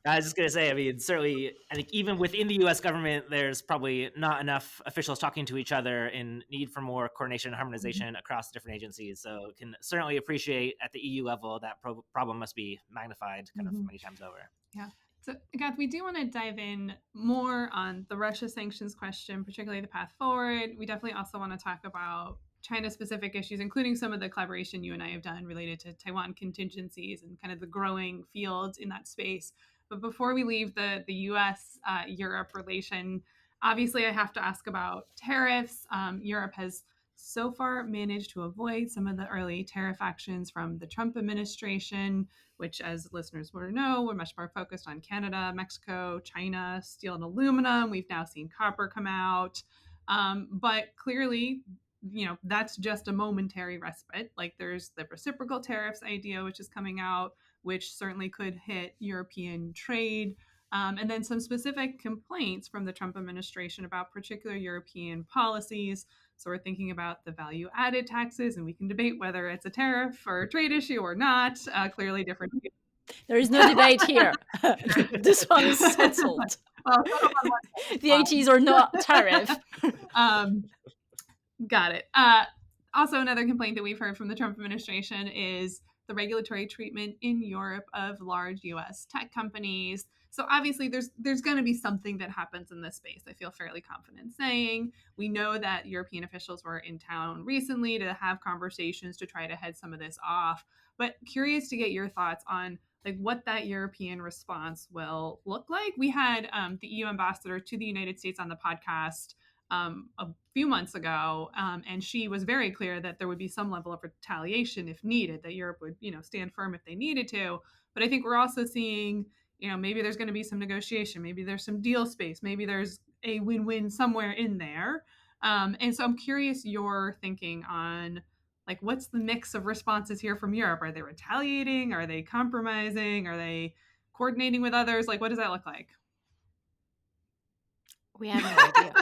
I was just going to say, certainly, I think even within the U.S. government, there's probably not enough officials talking to each other and need for more coordination and harmonization across different agencies. So can certainly appreciate at the EU level that problem must be magnified kind of many times over. Yeah. So, Agathe, we do want to dive in more on the Russia sanctions question, particularly the path forward. We definitely also want to talk about China-specific issues, including some of the collaboration you and I have done related to Taiwan contingencies and kind of the growing fields in that space. But before we leave the US-Europe relation, obviously I have to ask about tariffs. Europe has so far managed to avoid some of the early tariff actions from the Trump administration, which, as listeners will know, were much more focused on Canada, Mexico, China, steel and aluminum. We've now seen copper come out. But clearly, that's just a momentary respite. Like there's the reciprocal tariffs idea, which is coming out, which certainly could hit European trade. And then some specific complaints from the Trump administration about particular European policies. So we're thinking about the value added taxes, and we can debate whether it's a tariff or a trade issue or not. Clearly different. There is no debate here. This one is settled. Well, the 80s are not tariff. Got it. Also, another complaint that we've heard from the Trump administration is the regulatory treatment in Europe of large U.S. tech companies. So obviously, there's going to be something that happens in this space. I feel fairly confident saying. We know that European officials were in town recently to have conversations to try to head some of this off. But curious to get your thoughts on what that European response will look like. We had the EU ambassador to the United States on the podcast a few months ago, and she was very clear that there would be some level of retaliation if needed, that Europe would, stand firm if they needed to. But I think we're also seeing, maybe there's going to be some negotiation, maybe there's some deal space, maybe there's a win-win somewhere in there. And so I'm curious your thinking on, what's the mix of responses here from Europe? Are they retaliating? Are they compromising? Are they coordinating with others? What does that look like? We have no idea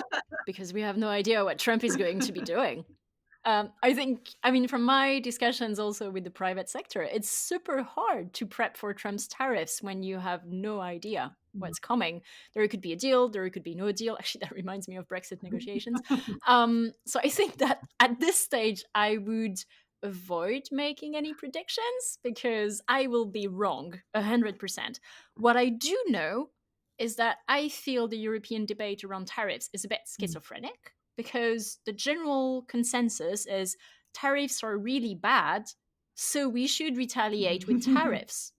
because we have no idea what Trump is going to be doing. From my discussions also with the private sector, it's super hard to prep for Trump's tariffs when you have no idea what's coming. There could be a deal, there could be no deal. Actually, that reminds me of Brexit negotiations. So I think that at this stage, I would avoid making any predictions because I will be wrong 100%. What I do know is that I feel the European debate around tariffs is a bit schizophrenic because the general consensus is tariffs are really bad, so we should retaliate with tariffs.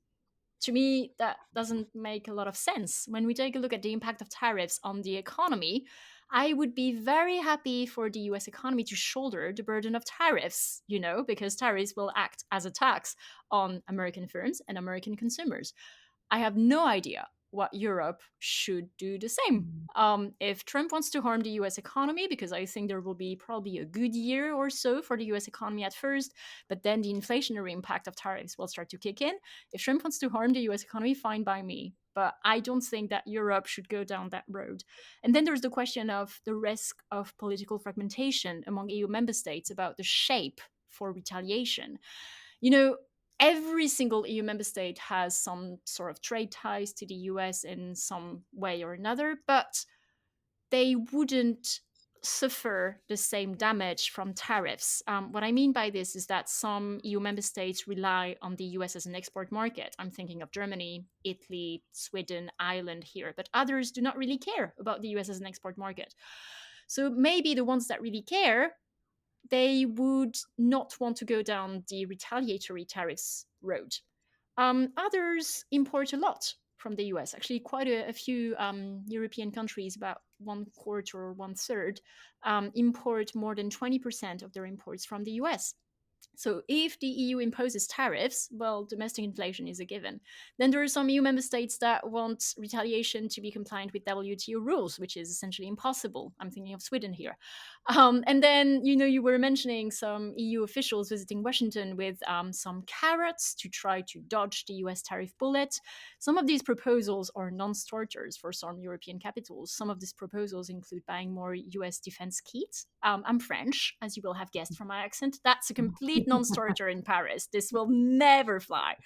To me, that doesn't make a lot of sense. When we take a look at the impact of tariffs on the economy, I would be very happy for the US economy to shoulder the burden of tariffs, because tariffs will act as a tax on American firms and American consumers. I have no idea what Europe should do the same. If Trump wants to harm the US economy, because I think there will be probably a good year or so for the US economy at first, but then the inflationary impact of tariffs will start to kick in. If Trump wants to harm the US economy, fine by me. But I don't think that Europe should go down that road. And then there's the question of the risk of political fragmentation among EU member states about the shape for retaliation. Every single EU member state has some sort of trade ties to the US in some way or another, but they wouldn't suffer the same damage from tariffs. What I mean by this is that some EU member states rely on the US as an export market. I'm thinking of Germany, Italy, Sweden, Ireland here, but others do not really care about the US as an export market. So maybe the ones that really care, they would not want to go down the retaliatory tariffs road. Others import a lot from the US. Actually, quite a few European countries, about 1/4 or 1/3, import more than 20% of their imports from the US. So if the EU imposes tariffs, well, domestic inflation is a given. Then there are some EU member states that want retaliation to be compliant with WTO rules, which is essentially impossible. I'm thinking of Sweden here. And then, you were mentioning some EU officials visiting Washington with some carrots to try to dodge the US tariff bullet. Some of these proposals are non-starters for some European capitals. Some of these proposals include buying more US defense kits. I'm French, as you will have guessed from my accent. That's a complete non-starter in Paris. This will never fly.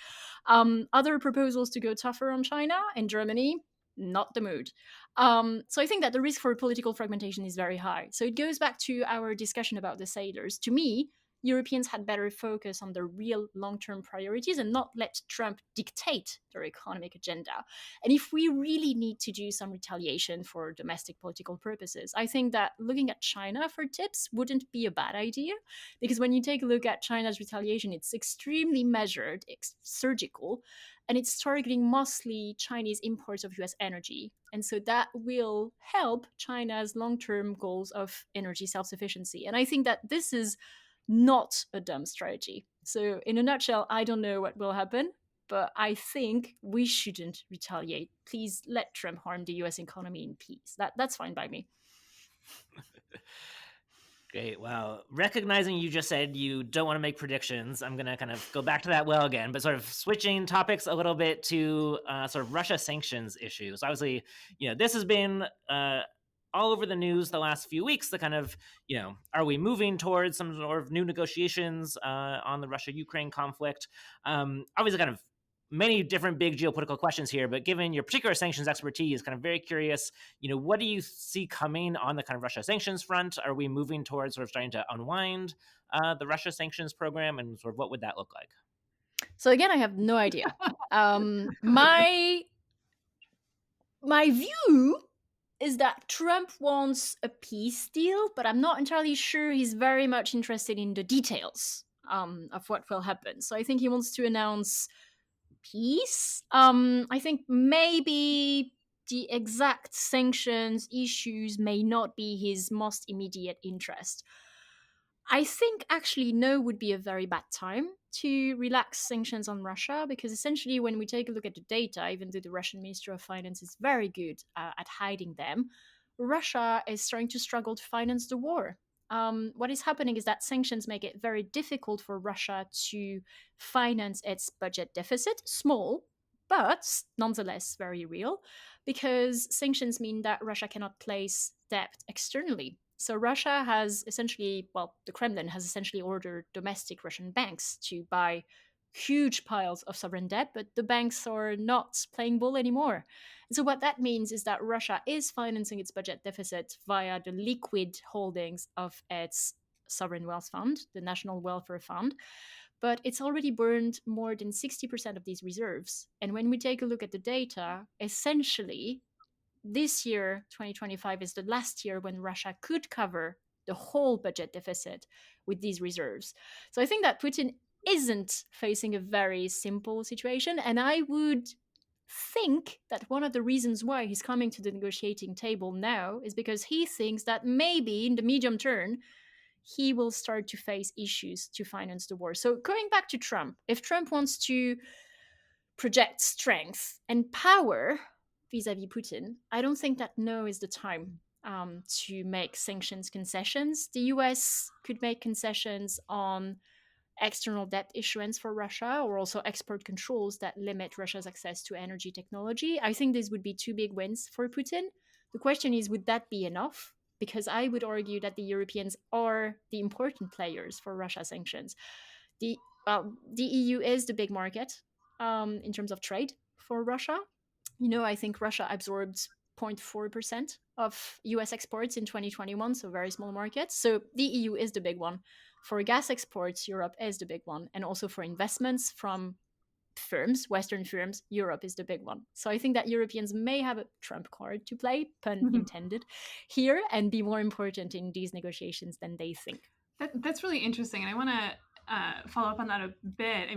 Other proposals to go tougher on China in Germany, not the mood. So I think that the risk for political fragmentation is very high. So it goes back to our discussion about the sailors. To me, Europeans had better focus on the real long-term priorities and not let Trump dictate their economic agenda. And if we really need to do some retaliation for domestic political purposes, I think that looking at China for tips wouldn't be a bad idea, because when you take a look at China's retaliation, it's extremely measured, surgical, and it's targeting mostly Chinese imports of US energy. And so that will help China's long-term goals of energy self-sufficiency. And I think that this is not a dumb strategy. So in a nutshell, I don't know what will happen, but I think we shouldn't retaliate. Please let Trump harm the US economy in peace. That's fine by me. Great. Well, recognizing you just said you don't want to make predictions, I'm going to kind of go back to that well again, but sort of switching topics a little bit to sort of Russia sanctions issues. Obviously, this has been all over the news the last few weeks, the kind of, are we moving towards some sort of new negotiations on the Russia-Ukraine conflict? Obviously, kind of many different big geopolitical questions here, but given your particular sanctions expertise, kind of very curious, what do you see coming on the kind of Russia sanctions front? Are we moving towards sort of starting to unwind the Russia sanctions program, and sort of what would that look like? So again, I have no idea. My view is that Trump wants a peace deal, but I'm not entirely sure he's very much interested in the details of what will happen. So I think he wants to announce peace. I think maybe the exact sanctions issues may not be his most immediate interest. I think actually no would be a very bad time to relax sanctions on Russia, because essentially when we take a look at the data, even though the Russian Ministry of Finance is very good at hiding them, Russia is starting to struggle to finance the war. What is happening is that sanctions make it very difficult for Russia to finance its budget deficit, small, but nonetheless very real, because sanctions mean that Russia cannot place debt externally. So Russia has essentially, well, the Kremlin has essentially ordered domestic Russian banks to buy huge piles of sovereign debt, but the banks are not playing ball anymore. And so what that means is that Russia is financing its budget deficit via the liquid holdings of its sovereign wealth fund, the National Welfare Fund, but it's already burned more than 60% of these reserves. And when we take a look at the data, essentially, this year, 2025, is the last year when Russia could cover the whole budget deficit with these reserves. So I think that Putin isn't facing a very simple situation. And I would think that one of the reasons why he's coming to the negotiating table now is because he thinks that maybe in the medium term, he will start to face issues to finance the war. So going back to Trump, if Trump wants to project strength and power vis-a-vis Putin, I don't think that now is the time to make sanctions concessions. The US could make concessions on external debt issuance for Russia, or also export controls that limit Russia's access to energy technology. I think these would be two big wins for Putin. The question is, would that be enough? Because I would argue that the Europeans are the important players for Russia sanctions. The EU is the big market in terms of trade for Russia. I think Russia absorbed 0.4% of US exports in 2021, so very small markets. So the EU is the big one. For gas exports, Europe is the big one. And also for investments from firms, Western firms, Europe is the big one. So I think that Europeans may have a trump card to play, pun intended, here, and be more important in these negotiations than they think. That's really interesting. And I want to follow up on that a bit.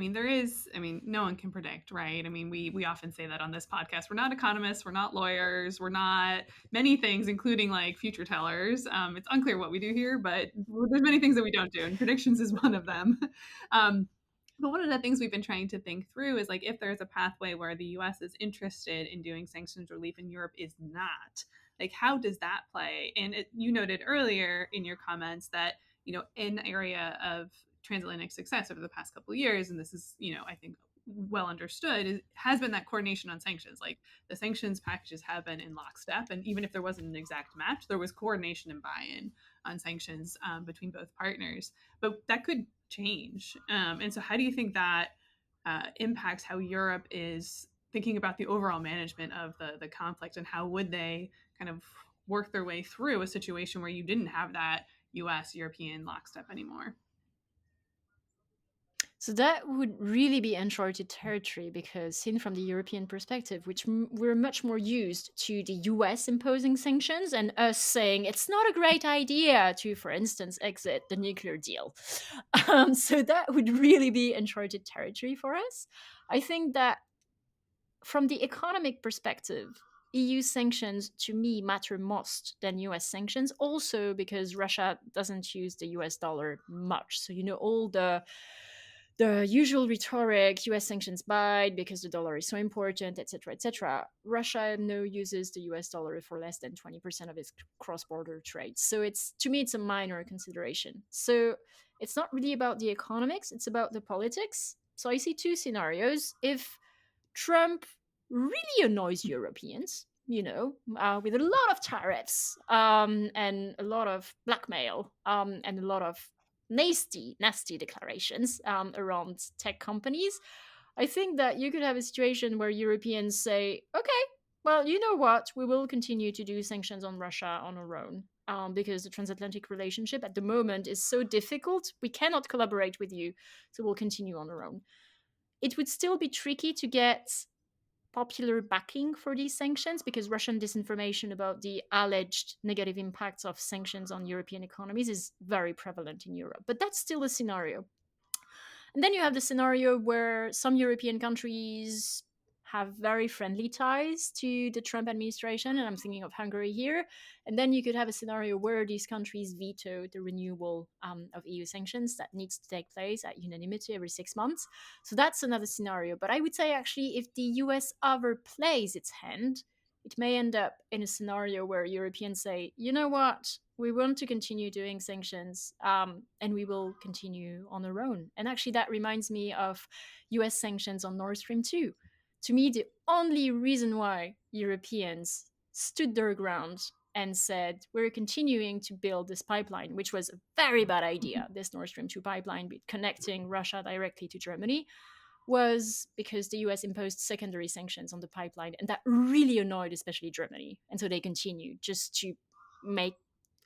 No one can predict, right? We often say that on this podcast. We're not economists, we're not lawyers, we're not many things, including like future tellers. It's unclear what we do here, but there's many things that we don't do, and predictions is one of them. But one of the things we've been trying to think through is like, if there's a pathway where the US is interested in doing sanctions relief and Europe is not, like, how does that play? And you noted earlier in your comments that, an area of transatlantic success over the past couple of years, and this is, I think well understood, has been that coordination on sanctions. Like, the sanctions packages have been in lockstep, and even if there wasn't an exact match, there was coordination and buy-in on sanctions between both partners. But that could change. And so how do you think that impacts how Europe is thinking about the overall management of the conflict, and how would they kind of work their way through a situation where you didn't have that US-European lockstep anymore? So that would really be uncharted territory, because seen from the European perspective, which we're much more used to the US imposing sanctions and us saying it's not a great idea to, for instance, exit the nuclear deal. So that would really be uncharted territory for us. I think that from the economic perspective, EU sanctions to me matter most than US sanctions, also because Russia doesn't use the US dollar much. So, all the usual rhetoric, US sanctions bite because the dollar is so important, etc., etc. Russia now uses the US dollar for less than 20% of its cross-border trade. So to me, it's a minor consideration. So it's not really about the economics, it's about the politics. So I see two scenarios. If Trump really annoys Europeans, with a lot of tariffs and a lot of blackmail and a lot of nasty declarations around tech companies, I think that you could have a situation where Europeans say, okay, well, you know what, we will continue to do sanctions on Russia on our own, because the transatlantic relationship at the moment is so difficult, we cannot collaborate with you, so we'll continue on our own. It would still be tricky to get popular backing for these sanctions, because Russian disinformation about the alleged negative impacts of sanctions on European economies is very prevalent in Europe. But that's still a scenario. And then you have the scenario where some European countries have very friendly ties to the Trump administration, and I'm thinking of Hungary here. And then you could have a scenario where these countries veto the renewal of EU sanctions that needs to take place at unanimity every 6 months. So that's another scenario. But I would say, actually, if the US overplays its hand, it may end up in a scenario where Europeans say, you know what, we want to continue doing sanctions, and we will continue on our own. And actually, that reminds me of US sanctions on Nord Stream 2. To me, the only reason why Europeans stood their ground and said, we're continuing to build this pipeline, which was a very bad idea, this Nord Stream 2 pipeline connecting Russia directly to Germany, was because the US imposed secondary sanctions on the pipeline. And that really annoyed especially Germany. And so they continued just to make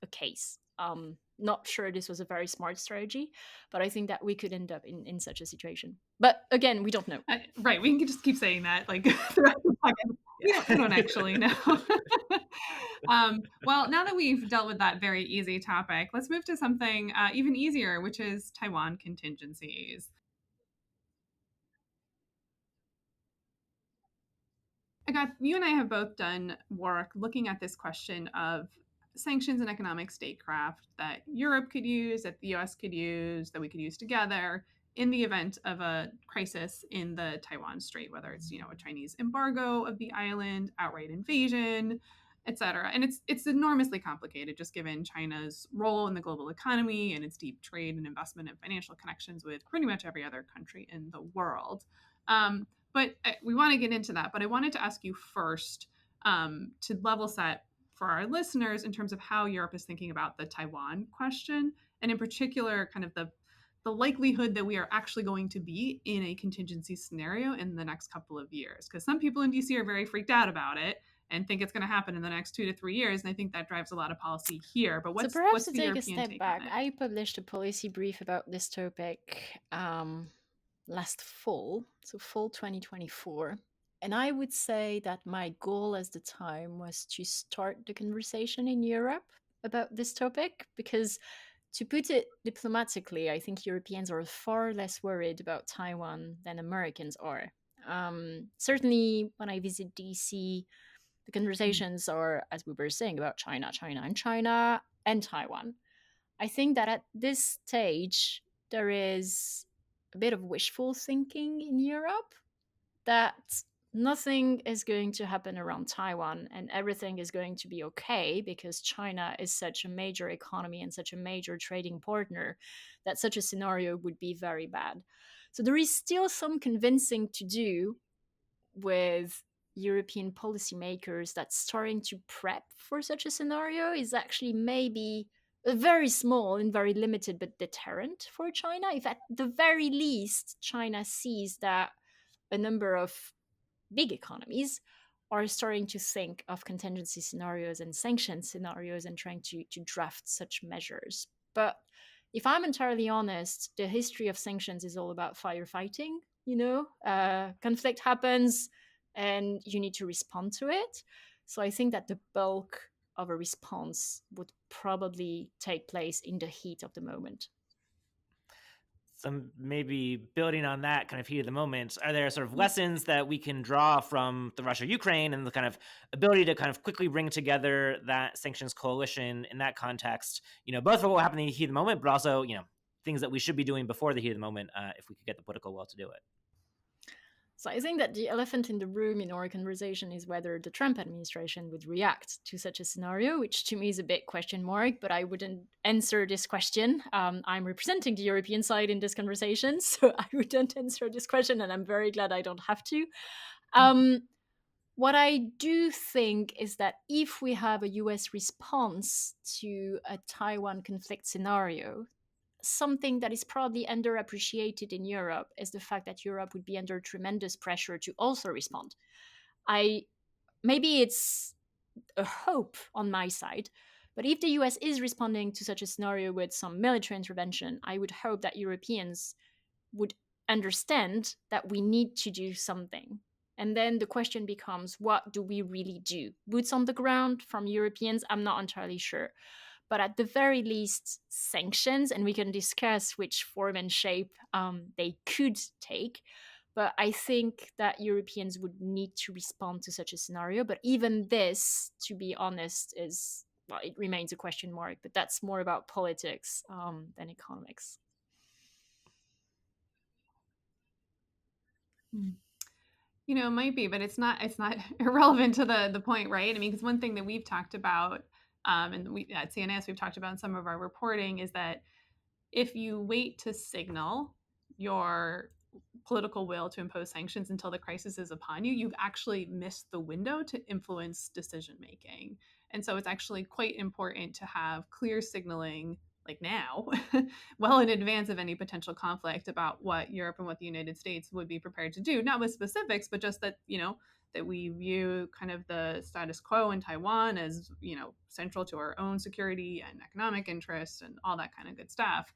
a case. Not sure this was a very smart strategy, but I think that we could end up in such a situation. But again, we don't know. Right. We can just keep saying that like throughout the podcast. We don't actually know. Well, now that we've dealt with that very easy topic, let's move to something even easier, which is Taiwan contingencies. Agathe, you and I have both done work looking at this question of sanctions and economic statecraft that Europe could use, that the US could use, that we could use together in the event of a crisis in the Taiwan Strait, whether it's, a Chinese embargo of the island, outright invasion, etc. And it's enormously complicated, just given China's role in the global economy and its deep trade and investment and financial connections with pretty much every other country in the world. But we want to get into that. But I wanted to ask you first to level set for our listeners in terms of how Europe is thinking about the Taiwan question, and in particular, kind of the likelihood that we are actually going to be in a contingency scenario in the next couple of years. Because some people in DC are very freaked out about it and think it's going to happen in the next 2 to 3 years. And I think that drives a lot of policy here. But what's perhaps the to take European a step back, I published a policy brief about this topic last fall, so fall 2024. And I would say that my goal at the time was to start the conversation in Europe about this topic, because to put it diplomatically, I think Europeans are far less worried about Taiwan than Americans are. Certainly, when I visit DC, the conversations are, as we were saying, about China and Taiwan. I think that at this stage, there is a bit of wishful thinking in Europe that nothing is going to happen around Taiwan and everything is going to be okay because China is such a major economy and such a major trading partner that such a scenario would be very bad. So there is still some convincing to do with European policymakers that starting to prep for such a scenario is actually maybe a very small and very limited but deterrent for China. If at the very least China sees that a number of big economies are starting to think of contingency scenarios and sanction scenarios and trying to draft such measures. But if I'm entirely honest, the history of sanctions is all about firefighting. Conflict happens and you need to respond to it. So I think that the bulk of a response would probably take place in the heat of the moment. So maybe building on that kind of heat of the moment, are there sort of lessons that we can draw from the Russia-Ukraine and the kind of ability to kind of quickly bring together that sanctions coalition in that context, both for what happened in the heat of the moment, but also, things that we should be doing before the heat of the moment if we could get the political will to do it? So I think that the elephant in the room in our conversation is whether the Trump administration would react to such a scenario, which to me is a big question mark, but I wouldn't answer this question. I'm representing the European side in this conversation, so I wouldn't answer this question, and I'm very glad I don't have to. What I do think is that if we have a US response to a Taiwan conflict scenario, something that is probably underappreciated in Europe is the fact that Europe would be under tremendous pressure to also respond. Maybe it's a hope on my side, but if the US is responding to such a scenario with some military intervention, I would hope that Europeans would understand that we need to do something. And then the question becomes, what do we really do? Boots on the ground from Europeans? I'm not entirely sure. But at the very least, sanctions, and we can discuss which form and shape they could take. But I think that Europeans would need to respond to such a scenario. But even this, to be honest, it remains a question mark. But that's more about politics than economics. It might be, but it's not irrelevant to the point, right? I mean, because one thing that we've talked about, and we at CNAS we've talked about in some of our reporting, is that if you wait to signal your political will to impose sanctions until the crisis is upon you, you've actually missed the window to influence decision making. And so it's actually quite important to have clear signaling like now, well in advance of any potential conflict about what Europe and what the United States would be prepared to do, not with specifics, but just that, that we view kind of the status quo in Taiwan as, central to our own security and economic interests and all that kind of good stuff.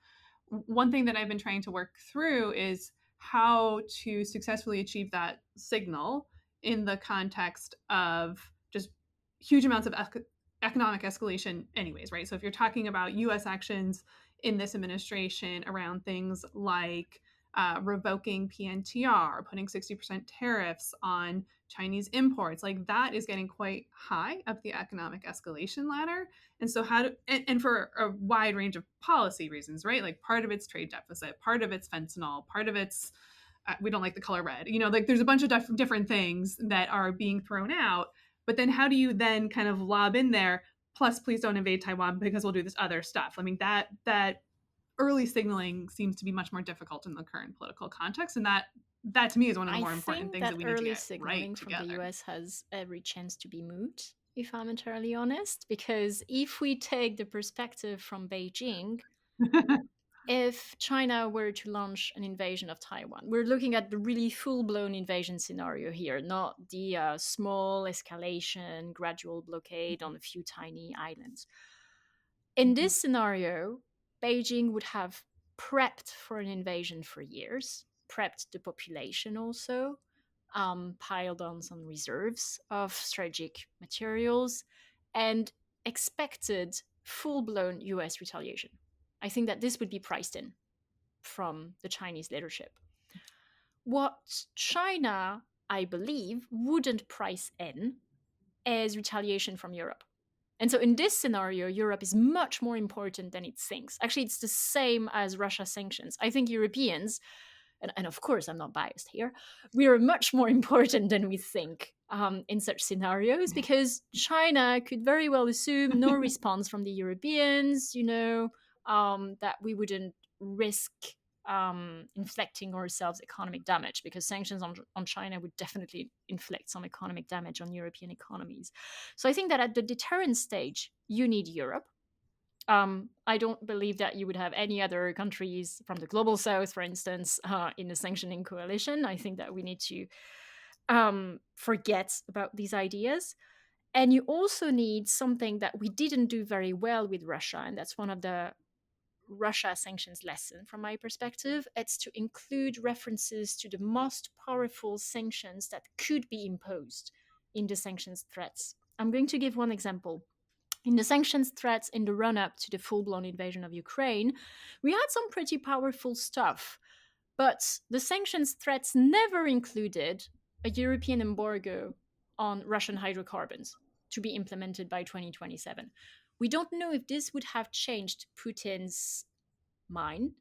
One thing that I've been trying to work through is how to successfully achieve that signal in the context of just huge amounts of economic escalation anyways, right? So if you're talking about US actions in this administration around things like revoking PNTR, putting 60% tariffs on Chinese imports, like that is getting quite high up the economic escalation ladder. And so and for a wide range of policy reasons, right? Like part of it's trade deficit, part of it's fentanyl, part of it's we don't like the color red, like there's a bunch of different things that are being thrown out. But then how do you then kind of lob in there, plus please don't invade Taiwan because we'll do this other stuff? I mean, that early signaling seems to be much more difficult in the current political context. And that to me is one of the more important things that we need to get right from together. The US has every chance to be moot, if I'm entirely honest, because if we take the perspective from Beijing, if China were to launch an invasion of Taiwan, we're looking at the really full-blown invasion scenario here, not the small escalation, gradual blockade on a few tiny islands. In this scenario, Beijing would have prepped for an invasion for years, prepped the population also, piled on some reserves of strategic materials, and expected full-blown US retaliation. I think that this would be priced in from the Chinese leadership. What China, I believe, wouldn't price in is retaliation from Europe. And so in this scenario, Europe is much more important than it thinks. Actually, it's the same as Russia sanctions. I think Europeans, and of course I'm not biased here, we are much more important than we think in such scenarios, because China could very well assume no response from the Europeans, that we wouldn't risk inflicting ourselves economic damage, because sanctions on China would definitely inflict some economic damage on European economies. So I think that at the deterrence stage, you need Europe. I don't believe that you would have any other countries from the global south, for instance, in the sanctioning coalition. I think that we need to forget about these ideas. And you also need something that we didn't do very well with Russia, and that's one of the Russia sanctions lesson from my perspective. It's to include references to the most powerful sanctions that could be imposed in the sanctions threats. I'm going to give one example. In the sanctions threats in the run-up to the full-blown invasion of Ukraine, we had some pretty powerful stuff, but the sanctions threats never included a European embargo on Russian hydrocarbons to be implemented by 2027. We don't know if this would have changed Putin's mind,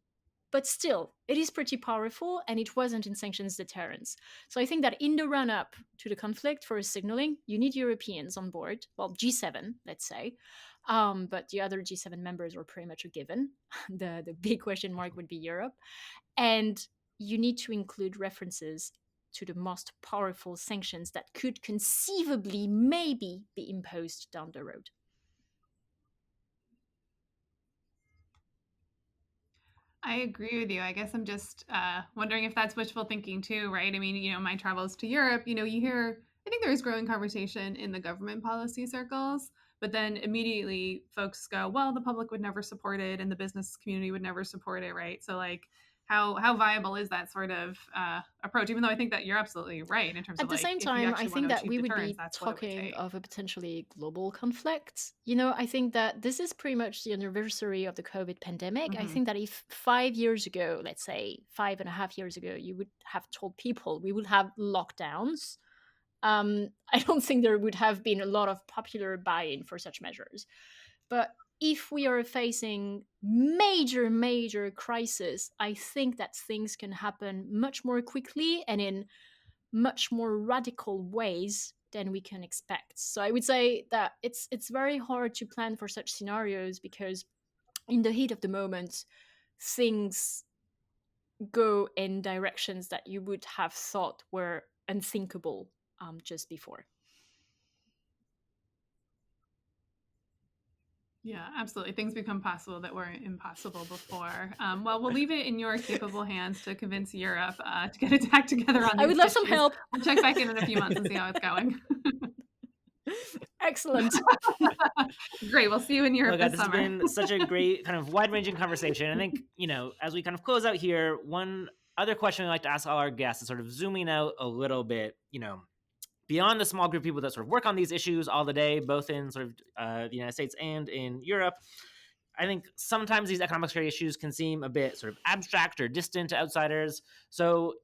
but still, it is pretty powerful, and it wasn't in sanctions deterrence. So I think that in the run-up to the conflict, for signaling, you need Europeans on board. Well, G7, let's say. But the other G7 members were pretty much a given. The big question mark would be Europe. And you need to include references to the most powerful sanctions that could conceivably maybe be imposed down the road. I agree with you. I guess I'm just wondering if that's wishful thinking too, right? I mean, my travels to Europe, you hear, I think there is growing conversation in the government policy circles, but then immediately folks go, well, the public would never support it and the business community would never support it, right? So like, how viable is that sort of approach? Even though I think that you're absolutely right in terms of at the same time, I think that we would be talking of a potentially global conflict. I think that this is pretty much the anniversary of the COVID pandemic. I think that if 5 years ago, let's say 5.5 years ago, you would have told people we would have lockdowns, I don't think there would have been a lot of popular buy-in for such measures. But if we are facing major crisis, I think that things can happen much more quickly and in much more radical ways than we can expect. So I would say that it's very hard to plan for such scenarios, because in the heat of the moment, things go in directions that you would have thought were unthinkable just before. Yeah, absolutely. Things become possible that were impossible before. Well, we'll leave it in your capable hands to convince Europe to get its act together on these I would love some issues. help. We'll check back in a few months and see how it's going. Excellent. Great. We'll see you in Europe Well, this this summer. has been such a great kind of wide-ranging conversation. I think, as we kind of close out here, one other question we like to ask all our guests is sort of zooming out a little bit, beyond the small group of people that sort of work on these issues all the day, both in sort of the United States and in Europe. I think sometimes these economic security issues can seem a bit sort of abstract or distant to outsiders. So,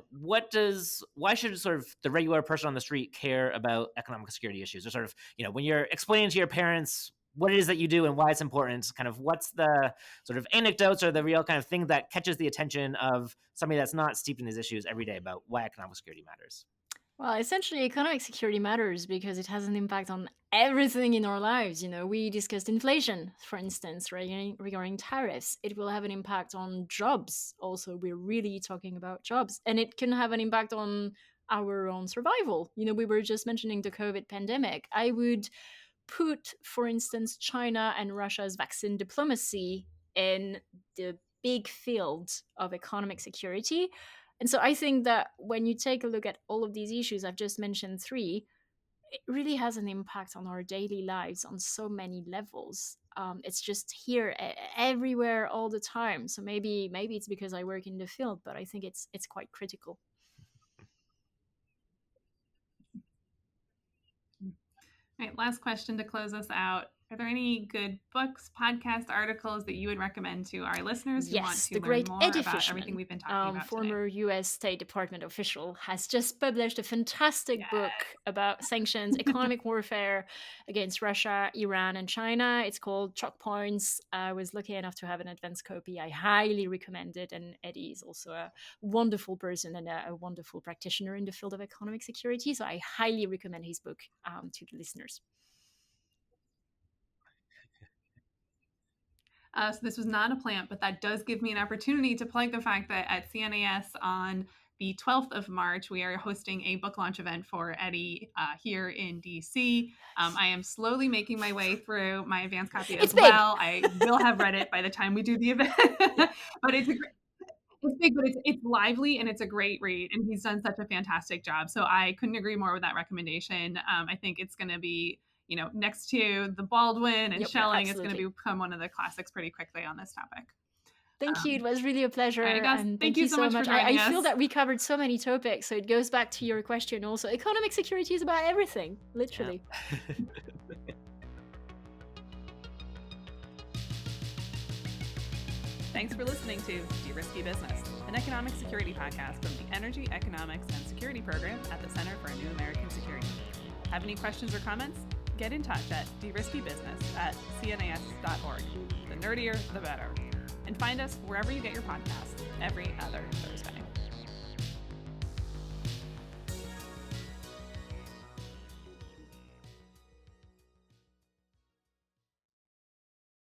why should sort of the regular person on the street care about economic security issues? Or sort of, when you're explaining to your parents what it is that you do and why it's important, kind of what's the sort of anecdotes or the real kind of thing that catches the attention of somebody that's not steeped in these issues every day about why economic security matters? Well, essentially, economic security matters because it has an impact on everything in our lives. We discussed inflation, for instance, regarding tariffs. It will have an impact on jobs. Also, we're really talking about jobs. And it can have an impact on our own survival. We were just mentioning the COVID pandemic. I would put, for instance, China and Russia's vaccine diplomacy in the big field of economic security. And so I think that when you take a look at all of these issues, I've just mentioned 3, it really has an impact on our daily lives on so many levels. It's just here, everywhere, all the time. So maybe it's because I work in the field, but I think it's quite critical. All right, last question to close us out. Are there any good books, podcast articles that you would recommend to our listeners who want to the great learn more Eddie about Fishman, everything we've been talking about former today? U.S. State Department official, has just published a fantastic book about sanctions, economic warfare against Russia, Iran, and China. It's called CHOKEPOINTS. I was lucky enough to have an advance copy. I highly recommend it. And Eddie is also a wonderful person and a wonderful practitioner in the field of economic security. So I highly recommend his book to the listeners. So this was not a plant, but that does give me an opportunity to plug the fact that at CNAS on the 12th of March, we are hosting a book launch event for Eddie here in DC. I am slowly making my way through my advanced copy as well. I will have read it by the time we do the event, but it's big, but it's lively and it's a great read. And he's done such a fantastic job. So I couldn't agree more with that recommendation. I think it's going to be, next to the Baldwin and Schelling, it's going to become one of the classics pretty quickly on this topic. Thank you. It was really a pleasure. And thank you so much. I feel that we covered so many topics. So it goes back to your question also. Economic security is about everything, literally. Yeah. Thanks for listening to De-Risky Business, an economic security podcast from the Energy, Economics, and Security Program at the Center for a New American Security. Have any questions or comments? Get in touch at deriskybusiness@cnas.org. The nerdier, the better. And find us wherever you get your podcasts every other Thursday.